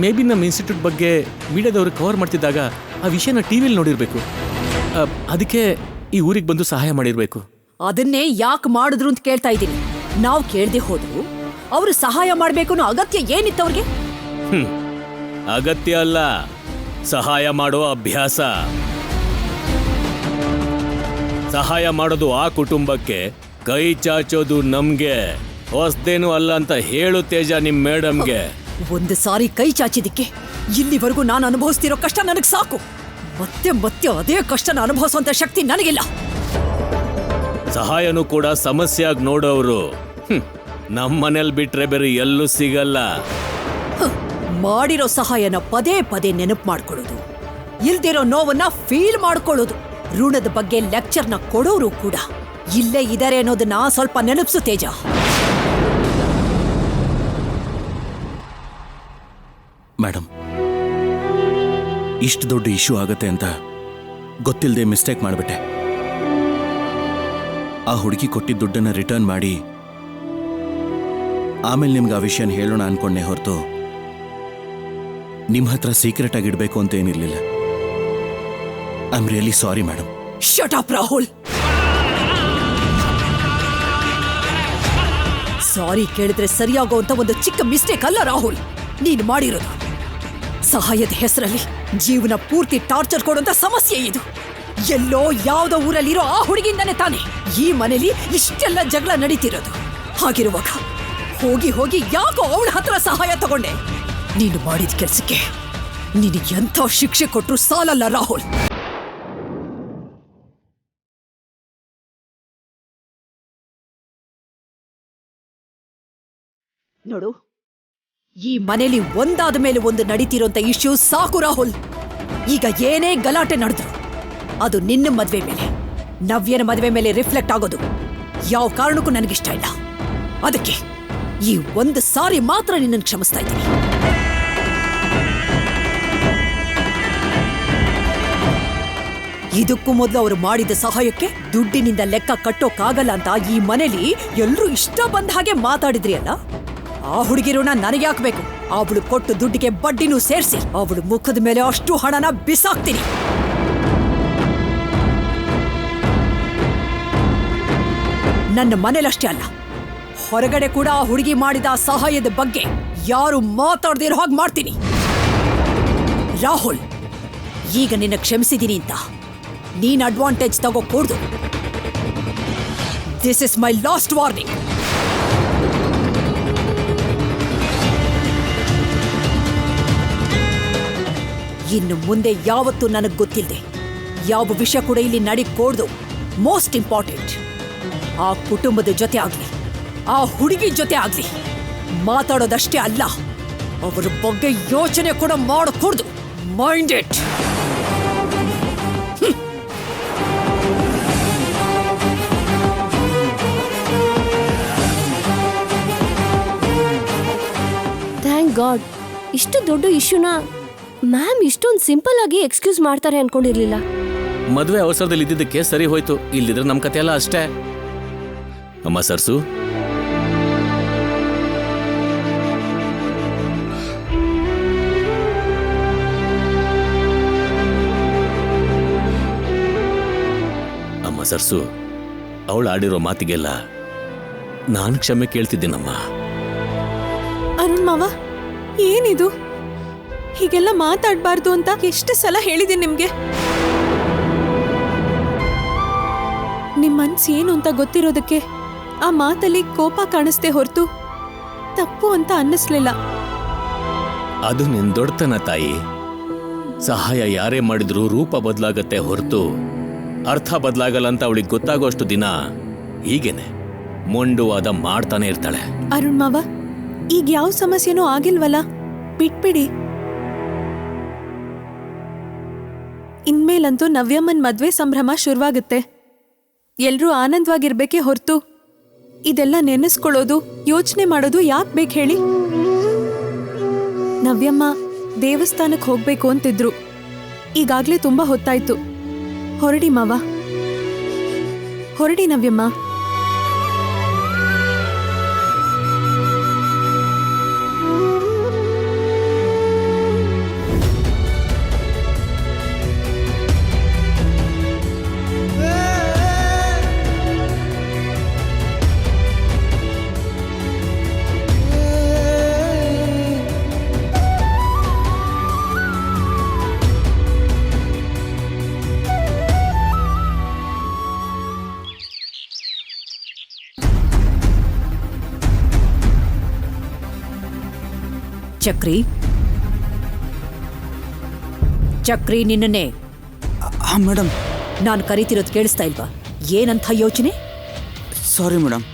Speaker 6: ಮೇ ಬಿ ನಮ್ಮ ಇನ್ಸ್ಟಿಟ್ಯೂಟ್ ಬಗ್ಗೆ ಮೀಡಿಯಾದವರು ಕವರ್ ಮಾಡ್ತಿದ್ದಾಗ ಆ ವಿಷಯನ ಟಿವಿಯಲ್ಲಿ ನೋಡಿರ್ಬೇಕು. ಅದಕ್ಕೆ ಈ ಊರಿಗೆ ಬಂದು ಸಹಾಯ ಮಾಡಿರ್ಬೇಕು.
Speaker 4: ಅದನ್ನೇ ಯಾಕೆ ಮಾಡಿದ್ರು ಅಂತ ಕೇಳ್ತಾ ಇದ್ದೀನಿ. ನಾವು ಕೇಳದೆ ಹೋದ್ರು ಅವರು ಸಹಾಯ ಮಾಡ್ಬೇಕು ಅನ್ನೋ ಅಗತ್ಯ ಏನಿತ್ತು ಅವ್ರಿಗೆ?
Speaker 3: ಅಗತ್ಯ ಅಲ್ಲ, ಸಹಾಯ ಮಾಡೋ ಅಭ್ಯಾಸ. ಸಹಾಯ ಮಾಡೋದು ಆ ಕುಟುಂಬಕ್ಕೆ, ಕೈ ಚಾಚೋದು ನಮ್ಗೆ ಹೊಸದೇನು ಅಲ್ಲ ಅಂತ ಹೇಳು ತೇಜ ನಿಮ್ ಮೇಡಮ್ಗೆ.
Speaker 4: ಒಂದು ಸಾರಿ ಕೈ ಚಾಚಿದಿಕ್ಕೆ ಇಲ್ಲಿವರೆಗೂ ನಾನು ಅನುಭವಿಸ್ತಿರೋ ಕಷ್ಟ ನನಗೆ ಸಾಕು. ಮತ್ತೆ ಮತ್ತೆ ಅದೇ ಕಷ್ಟನ ಅನುಭವಿಸುವಂತ ಶಕ್ತಿ ನನಗಿಲ್ಲ.
Speaker 3: ಸಹಾಯನೂ ಕೂಡ ಸಮಸ್ಯೆಯಾಗಿ ನೋಡೋರು ನಮ್ಮನೇಲಿ ಬಿಟ್ರೆ ಬೇರೆ ಎಲ್ಲೂ ಸಿಗಲ್ಲ.
Speaker 4: ಮಾಡಿರೋ ಸಹಾಯನ ಪದೇ ಪದೇ ನೆನಪು ಮಾಡ್ಕೊಳ್ಳೋದು, ಇಲ್ದಿರೋ ನೋವನ್ನ ಫೀಲ್ ಮಾಡ್ಕೊಳ್ಳೋದು. ಋಣದ ಬಗ್ಗೆ ಲೆಕ್ಚರ್ನ ಕೊಡೋರು ಕೂಡ ಇಲ್ಲೇ ಇದಾರೆ ಅನ್ನೋದನ್ನ ಸ್ವಲ್ಪ ನೆನಪಿಸು ತೇಜ.
Speaker 5: ಮೇಡಮ್, ಇಷ್ಟು ದೊಡ್ಡ ಇಶ್ಯೂ ಆಗತ್ತೆ ಅಂತ ಗೊತ್ತಿಲ್ಲದೆ ಮಿಸ್ಟೇಕ್ ಮಾಡಿಬಿಟ್ಟೆ. ಆ ಹುಡುಗಿ ಕೊಟ್ಟಿದ್ದ ದುಡ್ಡನ್ನ ರಿಟರ್ನ್ ಮಾಡಿ ಆಮೇಲೆ ನಿಮ್ಗೆ ಆ ವಿಷಯನ ಹೇಳೋಣ ಅನ್ಕೊಂಡೆ ಹೊರತು ನಿಮ್ಮ ಹತ್ರ ಸೀಕ್ರೆಟ್ ಆಗಿಡ್ಬೇಕು ಅಂತ ಏನಿರ್ಲಿಲ್ಲ. I am really sorry madam.
Speaker 4: Shut up Rahul. Sorry ಕೇಳಿದ್ರೆ ಸರಿಯಾಗುವಂತ ಒಂದು ಚಿಕ್ಕ ಮಿಸ್ಟೇಕ್ ಅಲ್ಲ ರಾಹುಲ್ ನೀನು ಮಾಡಿರೋದು. ಸಹಾಯದ ಹೆಸರಲ್ಲಿ ಜೀವನ ಪೂರ್ತಿ ಟಾರ್ಚರ್ ಕೊಡುವಂತ ಸಮಸ್ಯೆ ಇದು. ಎಲ್ಲೋ ಯಾವ್ದೋ ಊರಲ್ಲಿರೋ ಆ ಹುಡುಗಿಂದಾನೆ ತಾನೆ ಈ ಮನೇಲಿ ಇಷ್ಟೆಲ್ಲ ಜಗಳ ನಡೀತಿರೋದು. ಹಾಗಿರುವಾಗ ಹೋಗಿ ಹೋಗಿ ಯಾಕೋ ಅವಳ ಹತ್ರ ಸಹಾಯ ತಗೊಂಡೆ? ನೀನು ಮಾಡಿದ ಕೆಲ್ಸಕ್ಕೆ ನಿನಗೆ ಎಂಥ ಶಿಕ್ಷೆ ಕೊಟ್ರು ಸಾಲಲ್ಲ ರಾಹುಲ್. ನೋಡು, ಈ ಮನೇಲಿ ಒಂದಾದ ಮೇಲೆ ಒಂದು ನಡೀತಿರೋಂಥ ಇಶ್ಯೂ ಸಾಕು ರಾಹುಲ್. ಈಗ ಏನೇ ಗಲಾಟೆ ನಡೆದ್ರು ಅದು ನಿನ್ನ ಮದ್ವೆ ಮೇಲೆ, ನವ್ಯನ ಮದ್ವೆ ಮೇಲೆ ರಿಫ್ಲೆಕ್ಟ್ ಆಗೋದು ಯಾವ ಕಾರಣಕ್ಕೂ ನನಗಿಷ್ಟ ಇಲ್ಲ. ಅದಕ್ಕೆ ಈ ಒಂದು ಸಾರಿ ಮಾತ್ರ ನಿನ್ನನ್ನು ಕ್ಷಮಿಸ್ತಾ ಇದ್ದೀನಿ. ಇದಕ್ಕೂ ಮೊದಲು ಅವರು ಮಾಡಿದ ಸಹಾಯಕ್ಕೆ ದುಡ್ಡಿನಿಂದ ಲೆಕ್ಕ ಕಟ್ಟೋಕ್ಕಾಗಲ್ಲ ಅಂತ ಈ ಮನೇಲಿ ಎಲ್ರೂ ಇಷ್ಟ ಬಂದ ಹಾಗೆ ಮಾತಾಡಿದ್ರಿ ಅಲ್ಲ. ಆ ಹುಡುಗಿ ಋಣ ನನಗೆ ಹಾಕ್ಬೇಕು. ಅವಳು ಕೊಟ್ಟು ದುಡ್ಡಿಗೆ ಬಡ್ಡಿನೂ ಸೇರಿಸಿ ಅವಳು ಮುಖದ ಮೇಲೆ ಅಷ್ಟು ಹಣನ ಬಿಸಾಕ್ತೀನಿ. ನನ್ನ ಮನೇಲಷ್ಟೇ ಅಲ್ಲ, ಹೊರಗಡೆ ಕೂಡ ಆ ಹುಡುಗಿ ಮಾಡಿದ ಸಹಾಯದ ಬಗ್ಗೆ ಯಾರು ಮಾತಾಡದಿರೋ ಹಾಗೆ ಮಾಡ್ತೀನಿ. ರಾಹುಲ್, ಈಗ ನಿನ್ನ ಕ್ಷಮಿಸಿದ್ದೀನಿ ಅಂತ ನೀನ್ ಅಡ್ವಾಂಟೇಜ್ ತಗೋಕೂಡ್ದು. This is my last warning. ಇನ್ನು ಮುಂದೆ ಯಾವತ್ತೂ ನನಗೆ ಗೊತ್ತಿಲ್ಲದೆ ಯಾವ ವಿಷಯ ಕೂಡ ಇಲ್ಲಿ ನಡೀಕೂಡ್ದು. ಮೋಸ್ಟ್ ಇಂಪಾರ್ಟೆಂಟ್, ಆ ಕುಟುಂಬದ ಜೊತೆ ಆಗ್ಲಿ ಆ ಹುಡುಗಿ ಜೊತೆ ಆಗ್ಲಿ ಮಾತಾಡೋದಷ್ಟೇ ಅಲ್ಲ, ಅವರ ಬಗ್ಗೆ ಯೋಚನೆ ಕೂಡ ಮಾಡಕೂಡ್ದು. Mind it.
Speaker 9: ಥ್ಯಾಂಕ್ ಗಾಡ್, ಇಷ್ಟು ದೊಡ್ಡ ಇಶ್ಯೂನ ಮ್ಯಾಮ್ ಇಷ್ಟೊಂದು ಸಿಂಪಲ್ ಆಗಿ ಎಕ್ಸ್ಕ್ಯೂಸ್ ಮಾಡ್ತಾರೆ ಅನ್ಕೊಂಡಿರ್ಲಿಲ್ಲ.
Speaker 6: ಮದುವೆ ಅವಸರದಲ್ಲಿ ಇದ್ದಿದ್ದಕ್ಕೆ ಸರಿ ಹೋಯ್ತು, ಇಲ್ಲಿದ್ರೆ ನಮ್ಮ ಕತೆ ಎಲ್ಲ ಅಷ್ಟೇ. ಅಮ್ಮ ಸರ್ಸು, ಅಮ್ಮ ಸರ್ಸು, ಅವಳು ಆಡಿರೋ ಮಾತಿಗೆಲ್ಲ ನಾನು ಕ್ಷಮೆ ಕೇಳ್ತಿದ್ದೀನಮ್ಮ.
Speaker 1: ಅರುಣ್ ಮಾವ, ಏನಿದು? ಹೀಗೆಲ್ಲ ಮಾತಾಡ್ಬಾರ್ದು ಅಂತ ಎಷ್ಟು ಸಲ ಹೇಳಿದ್ದೀನಿ ನಿಮ್ಗೆ. ನಿಮ್ ಮನ್ಸು ಏನು ಅಂತ ಗೊತ್ತಿರೋದಕ್ಕೆ ಆ ಮಾತಲ್ಲಿ ಕೋಪ ಕಾಣಿಸ್ದೆ ಹೊರತು ತಪ್ಪು ಅಂತ ಅನ್ನಿಸ್ಲಿಲ್ಲ.
Speaker 6: ಅದು ನಿನ್ ದೊಡ್ಡತನ ತಾಯಿ. ಸಹಾಯ ಯಾರೇ ಮಾಡಿದ್ರೂ ರೂಪ ಬದಲಾಗತ್ತೆ ಹೊರತು ಅರ್ಥ ಬದಲಾಗಲ್ಲ ಅಂತ ಅವಳಿಗೆ ಗೊತ್ತಾಗೋಷ್ಟು ದಿನ ಹೀಗೇನೆ ಮೊಂಡುವಾದ ಮಾಡ್ತಾನೆ ಇರ್ತಾಳೆ.
Speaker 1: ಅರುಣ್ ಮಾವ, ಈಗ ಯಾವ ಸಮಸ್ಯೆನೂ ಆಗಿಲ್ವಲ್ಲ, ಬಿಟ್ಬಿಡಿ. ಇನ್ಮೇಲಂತೂ ನವ್ಯಮ್ಮನ್ ಮದ್ವೆ ಸಂಭ್ರಮ ಶುರುವಾಗುತ್ತೆ. ಎಲ್ರೂ ಆನಂದವಾಗಿರ್ಬೇಕೇ ಹೊರತು ಇದೆಲ್ಲ ನೆನೆಸ್ಕೊಳ್ಳೋದು, ಯೋಚನೆ ಮಾಡೋದು ಯಾಕೆ ಬೇಕು ಹೇಳಿ? ನವ್ಯಮ್ಮ ದೇವಸ್ಥಾನಕ್ಕೆ ಹೋಗ್ಬೇಕು ಅಂತಿದ್ರು. ಈಗಾಗ್ಲೇ ತುಂಬಾ ಹೊತ್ತಾಯ್ತು. ಹೊರಡಿ ಮಾವ, ಹೊರಡಿ ನವ್ಯಮ್ಮ.
Speaker 4: ಚಕ್ರಿ, ನಿನ್ನನ್ನೇ.
Speaker 8: ಮೇಡಮ್,
Speaker 4: ನಾನು ಕರೀತಿರೋದು ಕೇಳಿಸ್ತಾ ಇಲ್ವಾ? ಏನಂತ ಯೋಚನೆ?
Speaker 8: Sorry madam.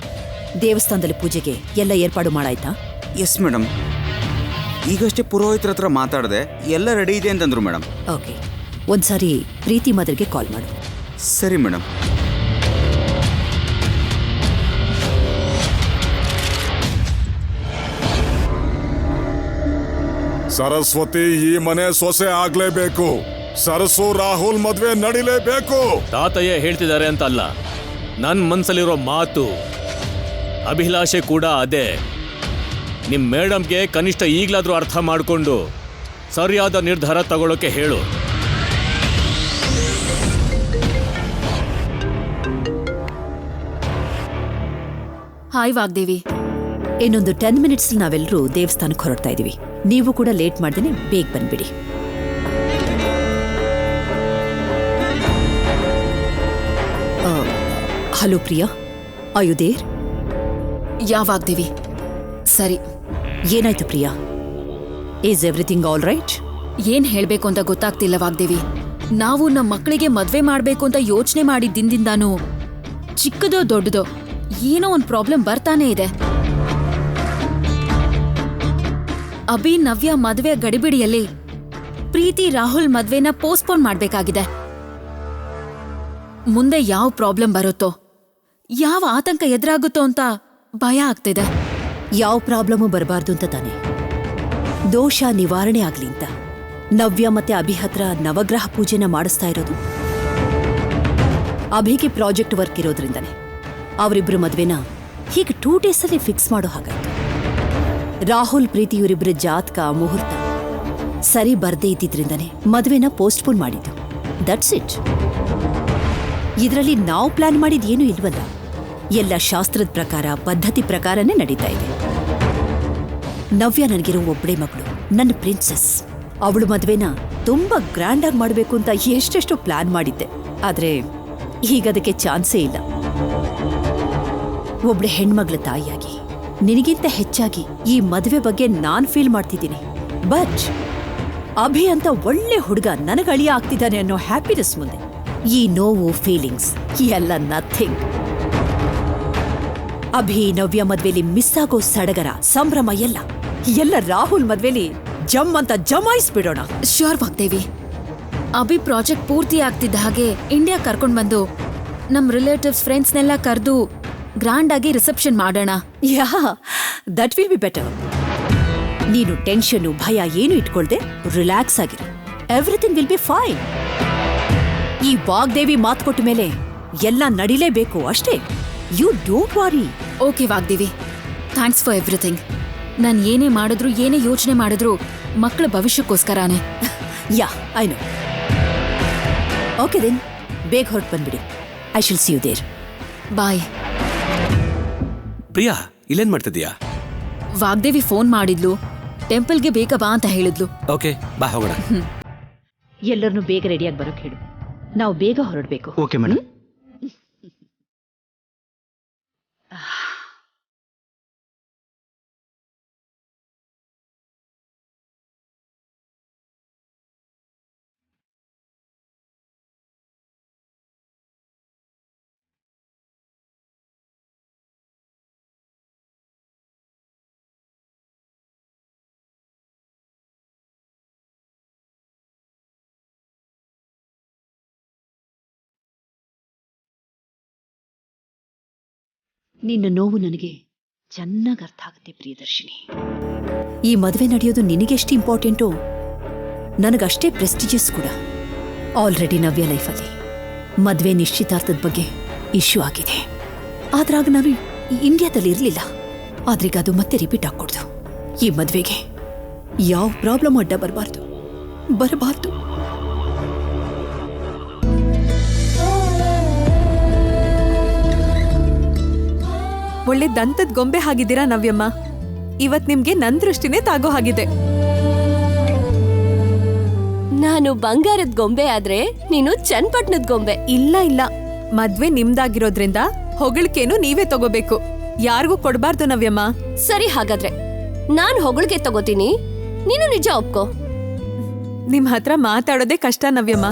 Speaker 4: ದೇವಸ್ಥಾನದಲ್ಲಿ ಪೂಜೆಗೆ ಎಲ್ಲ ಏರ್ಪಾಡು ಮಾಡಾಯ್ತಾ?
Speaker 8: Yes madam.
Speaker 10: ಈಗಷ್ಟೇ ಪುರೋಹಿತರ ಹತ್ರ ಮಾತಾಡಿದೆ, ಎಲ್ಲ ರೆಡಿ ಇದೆ ಅಂತಂದ್ರು ಮೇಡಮ್.
Speaker 4: ಓಕೆ, ಒಂದ್ಸಾರಿ ಪ್ರೀತಿ ಮದರ್ಗೆ ಕಾಲ್ ಮಾಡು.
Speaker 10: ಸರಿ ಮೇಡಮ್.
Speaker 2: ಸರಸ್ವತಿ ಈ ಮನೆ ಸೊಸೆ ಆಗ್ಲೇಬೇಕು. ಸರಸು ರಾಹುಲ್ ಮದ್ವೆ ನಡಿಲೇಬೇಕು.
Speaker 3: ತಾತಯ್ಯ ಹೇಳ್ತಿದ್ದಾರೆ ಅಂತ ಅಲ್ಲ, ನನ್ನ ಮನ್ಸಲ್ಲಿರೋ ಮಾತು ಅಭಿಲಾಷೆ ಕೂಡ ಅದೇ. ನಿಮ್ ಮೇಡಮ್ಗೆ ಕನಿಷ್ಠ ಈಗ್ಲಾದ್ರೂ ಅರ್ಥ ಮಾಡಿಕೊಂಡು ಸರಿಯಾದ ನಿರ್ಧಾರ ತಗೊಳ್ಳೋಕೆ ಹೇಳು.
Speaker 7: ಹಾಯ್ ವಾಗ್ದೇವಿ.
Speaker 4: ಇನ್ನೊಂದು 10 ಮಿನಿಟ್ಸ್ ನಾವೆಲ್ಲರೂ ದೇವಸ್ಥಾನಕ್ಕೆ ಹೊರಡ್ತಾ ಇದೀವಿ. ನೀವು ಕೂಡ ಲೇಟ್ ಮಾಡ್ದೇನೆ ಬೇಗ ಬಂದ್ಬಿಡಿ. ಹಲೋ ಪ್ರಿಯಾ, ಆಯುದೇರ್?
Speaker 7: ಯಾವಾಗ್ದೇವಿ? ಸರಿ.
Speaker 4: ಏನಾಯ್ತು Priya? Is everything all right?
Speaker 7: ಏನ್ ಹೇಳ್ಬೇಕು ಅಂತ ಗೊತ್ತಾಗ್ತಿಲ್ಲ ವಾಗ್ದೇವಿ. ನಾವು ನಮ್ಮ ಮಕ್ಕಳಿಗೆ ಮದ್ವೆ ಮಾಡ್ಬೇಕು ಅಂತ ಯೋಚನೆ ಮಾಡಿದ ದಿನದಿಂದಾನು ಚಿಕ್ಕದೋ ದೊಡ್ಡದೋ ಏನೋ ಒಂದ್ ಪ್ರಾಬ್ಲಮ್ ಬರ್ತಾನೆ ಇದೆ. ಅಭಿ ನವ್ಯ ಮದ್ವೆ ಗಡಿಬಿಡಿಯಲ್ಲಿ ಪ್ರೀತಿ ರಾಹುಲ್ ಮದ್ವೆನ ಪೋಸ್ಟ್ಪೋನ್ ಮಾಡ್ಬೇಕಾಗಿದೆ. ಮುಂದೆ ಯಾವ ಪ್ರಾಬ್ಲಮ್ ಬರುತ್ತೋ, ಯಾವ ಆತಂಕ ಎದುರಾಗುತ್ತೋ ಅಂತ ಭಯ ಆಗ್ತಿದೆ.
Speaker 4: ಯಾವ ಪ್ರಾಬ್ಲಮ್ಮು ಬರಬಾರ್ದು ಅಂತ ತಾನೆ ದೋಷ ನಿವಾರಣೆ ಆಗ್ಲಿ ಅಂತ ನವ್ಯ ಮತ್ತೆ ಅಭಿ ಹತ್ರ ನವಗ್ರಹ ಪೂಜೆನ ಮಾಡಿಸ್ತಾ ಇರೋದು. ಅಭಿಗೆ ಪ್ರಾಜೆಕ್ಟ್ ವರ್ಕ್ ಇರೋದ್ರಿಂದನೇ ಅವರಿಬ್ರು ಮದ್ವೆನ ಹೀಗೆ 2 ಡೇಸಲ್ಲಿ ಫಿಕ್ಸ್ ಮಾಡೋ ಹಾಗಾಯ್ತು. ರಾಹುಲ್ ಪ್ರೀತಿ ಇವರಿಬ್ಬರ ಜಾತಕ ಮುಹೂರ್ತ ಸರಿ ಬರ್ದೇ ಇದ್ದಿದ್ರಿಂದನೇ ಮದ್ವೆನ ಪೋಸ್ಟ್ಪೋನ್ ಮಾಡಿದ್ದು. That's it. ಇದರಲ್ಲಿ ನಾವು ಪ್ಲಾನ್ ಮಾಡಿದ ಏನೂ ಇಲ್ವಲ್ಲ. ಎಲ್ಲ ಶಾಸ್ತ್ರದ ಪ್ರಕಾರ ಪದ್ಧತಿ ಪ್ರಕಾರನೇ ನಡೀತಾ ಇದೆ. ನವ್ಯ ನನಗಿರೋ ಒಬ್ಬಳೇ ಮಗಳು, ನನ್ನ ಪ್ರಿನ್ಸೆಸ್. ಅವಳು ಮದ್ವೆನ ತುಂಬಾ ಗ್ರ್ಯಾಂಡ್ ಆಗಿ ಮಾಡಬೇಕು ಅಂತ ಎಷ್ಟೆಷ್ಟು ಪ್ಲಾನ್ ಮಾಡಿದ್ದೆ. ಆದ್ರೆ ಈಗ ಅದಕ್ಕೆ ಚಾನ್ಸೇ ಇಲ್ಲ. ಒಬ್ಳೆ ಹೆಣ್ಮಗಳ ತಾಯಿಯಾಗಿ ನಿನಗಿಂತ ಹೆಚ್ಚಾಗಿ ಈ ಮದುವೆ ಬಗ್ಗೆ ನಾನ್ ಫೀಲ್ ಮಾಡ್ತಿದ್ದೀನಿ. ಬಟ್ ಅಭಿ ಅಂತ ಒಳ್ಳೆ ಹುಡುಗ ನನಗೆ ಅಳಿಯ ಆಗ್ತಿದ್ದಾನೆ ಅನ್ನೋ ಹ್ಯಾಪಿನೆಸ್ ಮುಂದೆ ಈ ನೋವು, ಫೀಲಿಂಗ್ಸ್ ಎಲ್ಲ ನಥಿಂಗ್. ಅಭಿ ನವ್ಯ ಮದ್ವೆಲಿ ಮಿಸ್ ಆಗೋ ಸಡಗರ, ಸಂಭ್ರಮ ಎಲ್ಲ ರಾಹುಲ್ ಮದ್ವೆಲಿ ಜಮ್ ಅಂತ ಜಮಾಯಿಸ್ಬಿಡೋಣ.
Speaker 7: ಶ್ಯೂರ್ ವಾಗ್ದೇವಿ. ಅಭಿ ಪ್ರಾಜೆಕ್ಟ್ ಪೂರ್ತಿ ಆಗ್ತಿದ್ದ ಹಾಗೆ ಇಂಡಿಯಾ ಕರ್ಕೊಂಡ್ ಬಂದು ನಮ್ ರಿಲೇಟಿವ್ಸ್ ಫ್ರೆಂಡ್ಸ್ನೆಲ್ಲ ಕರೆದು ಗ್ರ್ಯಾಂಡ್ ಆಗಿ ರಿಸೆಪ್ಷನ್ ಮಾಡೋಣ.
Speaker 4: Yeah, that will be better. ನೀನು ಟೆನ್ಷನ್, ಭಯ ಏನು ಇಟ್ಕೊಳ್ದೆ ರಿಲ್ಯಾಕ್ಸ್ ಆಗಿರು. Everything will be fine. ಈ ವಾಗ್ದೇವಿ ಮಾತು ಕೊಟ್ಟ ಮೇಲೆ ಎಲ್ಲ ನಡಿಲೇಬೇಕು ಅಷ್ಟೇ. You don't worry.
Speaker 7: Okay Vagdevi, thanks for everything. ನಾನು ಏನೇ ಮಾಡಿದ್ರು, ಏನೇ ಯೋಚನೆ ಮಾಡಿದ್ರು ಮಕ್ಕಳ ಭವಿಷ್ಯಕ್ಕೋಸ್ಕರನೇ.
Speaker 4: Yeah, I know. Okay then, ಬೇಗ ಹೊರಟು ಬಂದ್ಬಿಡಿ. I shall see you there.
Speaker 7: Bye.
Speaker 5: Priya, ಇಲ್ಲೇನ್ ಮಾಡ್ತಿದ್ಯಾ?
Speaker 7: ವಾಗ್ದೇವಿ ಫೋನ್ ಮಾಡಿದ್ಲು, ಟೆಂಪಲ್ಗೆ ಬೇಗ ಬಾ ಅಂತ ಹೇಳಿದ್ಲು.
Speaker 5: ಓಕೆ, ಬಾ ಹೋಗೋಣ.
Speaker 4: ಎಲ್ಲರನ್ನೂ ಬೇಗ ರೆಡಿಯಾಗಿ ಬರೋಕ್ ಹೇಳು. ನಾವು ಬೇಗ ಹೊರಡಬೇಕು.
Speaker 8: Okay madam.
Speaker 4: ನಿನ್ನ ನೋವು ನನಗೆ ಚೆನ್ನಾಗಿ ಅರ್ಥ ಆಗುತ್ತೆ ಪ್ರಿಯದರ್ಶಿನಿ. ಈ ಮದುವೆ ನಡೆಯೋದು ನಿನಗೆಷ್ಟು ಇಂಪಾರ್ಟೆಂಟೋ ನನಗಷ್ಟೇ ಪ್ರೆಸ್ಟಿಜಿಯಸ್ ಕೂಡ. ಆಲ್ರೆಡಿ ನವ್ಯ ಲೈಫಲ್ಲಿ ಮದುವೆ ನಿಶ್ಚಿತಾರ್ಥದ ಬಗ್ಗೆ ಇಶ್ಯೂ ಆಗಿದೆ. ಆದ್ರಾಗ ನಾನು ಇಂಡಿಯಾದಲ್ಲಿ ಇರಲಿಲ್ಲ. ಆದ್ರೀಗ ಅದು ಮತ್ತೆ ರಿಪೀಟ್ ಆಗ್ಕೊಡ್ದು. ಈ ಮದುವೆಗೆ ಯಾವ ಪ್ರಾಬ್ಲಮ್ ಅಡ್ಡ ಬರಬಾರ್ದು.
Speaker 1: ಒಳ್ಳೆ ದಂತದ ಗೊಂಬೆ ಆಗಿದ್ದೀರಾ ನವ್ಯಮ್ಮ. ಇವತ್ ನಿಮ್ಗೆ ನನ್ ದೃಷ್ಟಿನೇ ತಾಗೋ ಹಾಗಿದೆ.
Speaker 9: ನಾನು ಬಂಗಾರದ ಗೊಂಬೆ ಆದ್ರೆ ನೀನು ಚನ್ನಪಟ್ಟಣದ ಗೊಂಬೆ.
Speaker 1: ಇಲ್ಲ, ಮದ್ವೆ ನಿಮ್ದಾಗಿರೋದ್ರಿಂದ ಹೊಗಳಿಕೆನು ನೀವೇ ತಗೋಬೇಕು, ಯಾರಿಗೂ ಕೊಡ್ಬಾರ್ದು ನವ್ಯಮ್ಮ.
Speaker 9: ಸರಿ, ಹಾಗಾದ್ರೆ ನಾನ್ ಹೊಗಳಿಕೆ ತಗೋತೀನಿ, ನೀನು ನಿಜ ಒಪ್ಕೋ.
Speaker 1: ನಿಮ್ ಹತ್ರ ಮಾತಾಡೋದೇ ಕಷ್ಟ ನವ್ಯಮ್ಮ.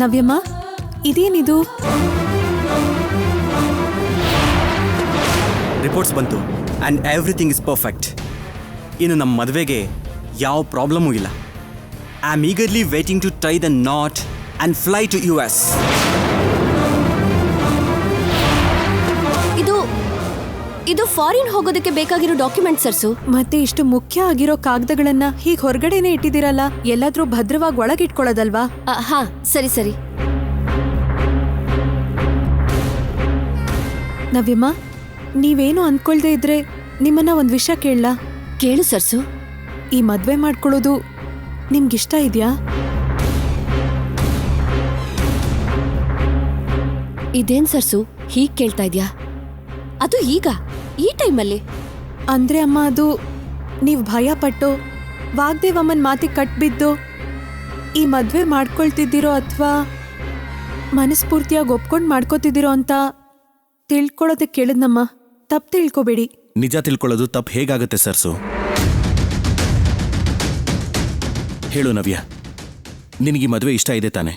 Speaker 1: ನವ್ಯಮ್ಮ ಇದೇನಿದು?
Speaker 8: ರಿಪೋರ್ಟ್ಸ್ ಬಂತು ಆ್ಯಂಡ್ ಎವ್ರಿಥಿಂಗ್ ಇಸ್ ಪರ್ಫೆಕ್ಟ್. ಇನ್ನು ನಮ್ಮ ಮದುವೆಗೆ ಯಾವ ಪ್ರಾಬ್ಲಮೂ ಇಲ್ಲ. I am eagerly waiting to tie the knot and fly to US.
Speaker 9: ಇದು ಫಾರಿನ್ ಹೋಗೋದಕ್ಕೆ ಬೇಕಾಗಿರೋ ಡಾಕ್ಯುಮೆಂಟ್ ಸರ್ಸು.
Speaker 1: ಮತ್ತೆ ಇಷ್ಟು ಮುಖ್ಯ ಆಗಿರೋ ಕಾಗದಗಳನ್ನ ಹೀಗೆ ಹೊರಗಡೆನೆ ಇಟ್ಟಿದ್ದೀರಲ್ಲ, ಎಲ್ಲಾದ್ರೂ ಭದ್ರವಾಗಿ ಒಳಗಿಟ್ಕೊಳ್ಳೋದಲ್ವಾ?
Speaker 9: ಹಾ ಸರಿ ಸರಿ.
Speaker 1: ನವ್ಯಮ್ಮ, ನೀವೇನು ಅನ್ಕೊಳ್ದೇ ಇದ್ರೆ ನಿಮ್ಮನ್ನ ಒಂದ್ ವಿಷಯ ಕೇಳಲಾ?
Speaker 9: ಕೇಳು ಸರ್ಸು.
Speaker 1: ಈ ಮದ್ವೆ ಮಾಡ್ಕೊಳ್ಳೋದು ನಿಮ್ಗಿಷ್ಟ ಇದೆಯಾ?
Speaker 9: ಇದೇನ್ ಸರ್ಸು ಹೀಗ್ ಕೇಳ್ತಾ ಇದ್ಯಾ? ಅದು ಈಗ ಈ ಟೈಮಲ್ಲಿ?
Speaker 1: ಅಂದ್ರೆ ಅಮ್ಮ, ಅದು ನೀವು ಭಯ ಪಟ್ಟು ವಾಗ್ದೇವಮ್ಮನ್ ಮಾತಿಗೆ ಕಟ್ಬಿದ್ದು ಈ ಮದ್ವೆ ಮಾಡ್ಕೊಳ್ತಿದ್ದೀರೋ ಅಥವಾ ಮನಸ್ಫೂರ್ತಿಯಾಗಿ ಒಪ್ಕೊಂಡು ಮಾಡ್ಕೋತಿದ್ದೀರೋ ಅಂತ ತಿಳ್ಕೊಳ್ಳೋದಕ್ಕೆ ಕೇಳಿದ್ನಮ್ಮ. ತಪ್ಪು ತಿಳ್ಕೊಬೇಡಿ.
Speaker 5: ನಿಜ ತಿಳ್ಕೊಳ್ಳೋದು ತಪ್ಪು ಹೇಗಾಗುತ್ತೆ ಸರ್ಸು? ಹೇಳು ನವ್ಯ, ನಿನಗೆ ಮದುವೆ ಇಷ್ಟ ಇದೆ ತಾನೆ?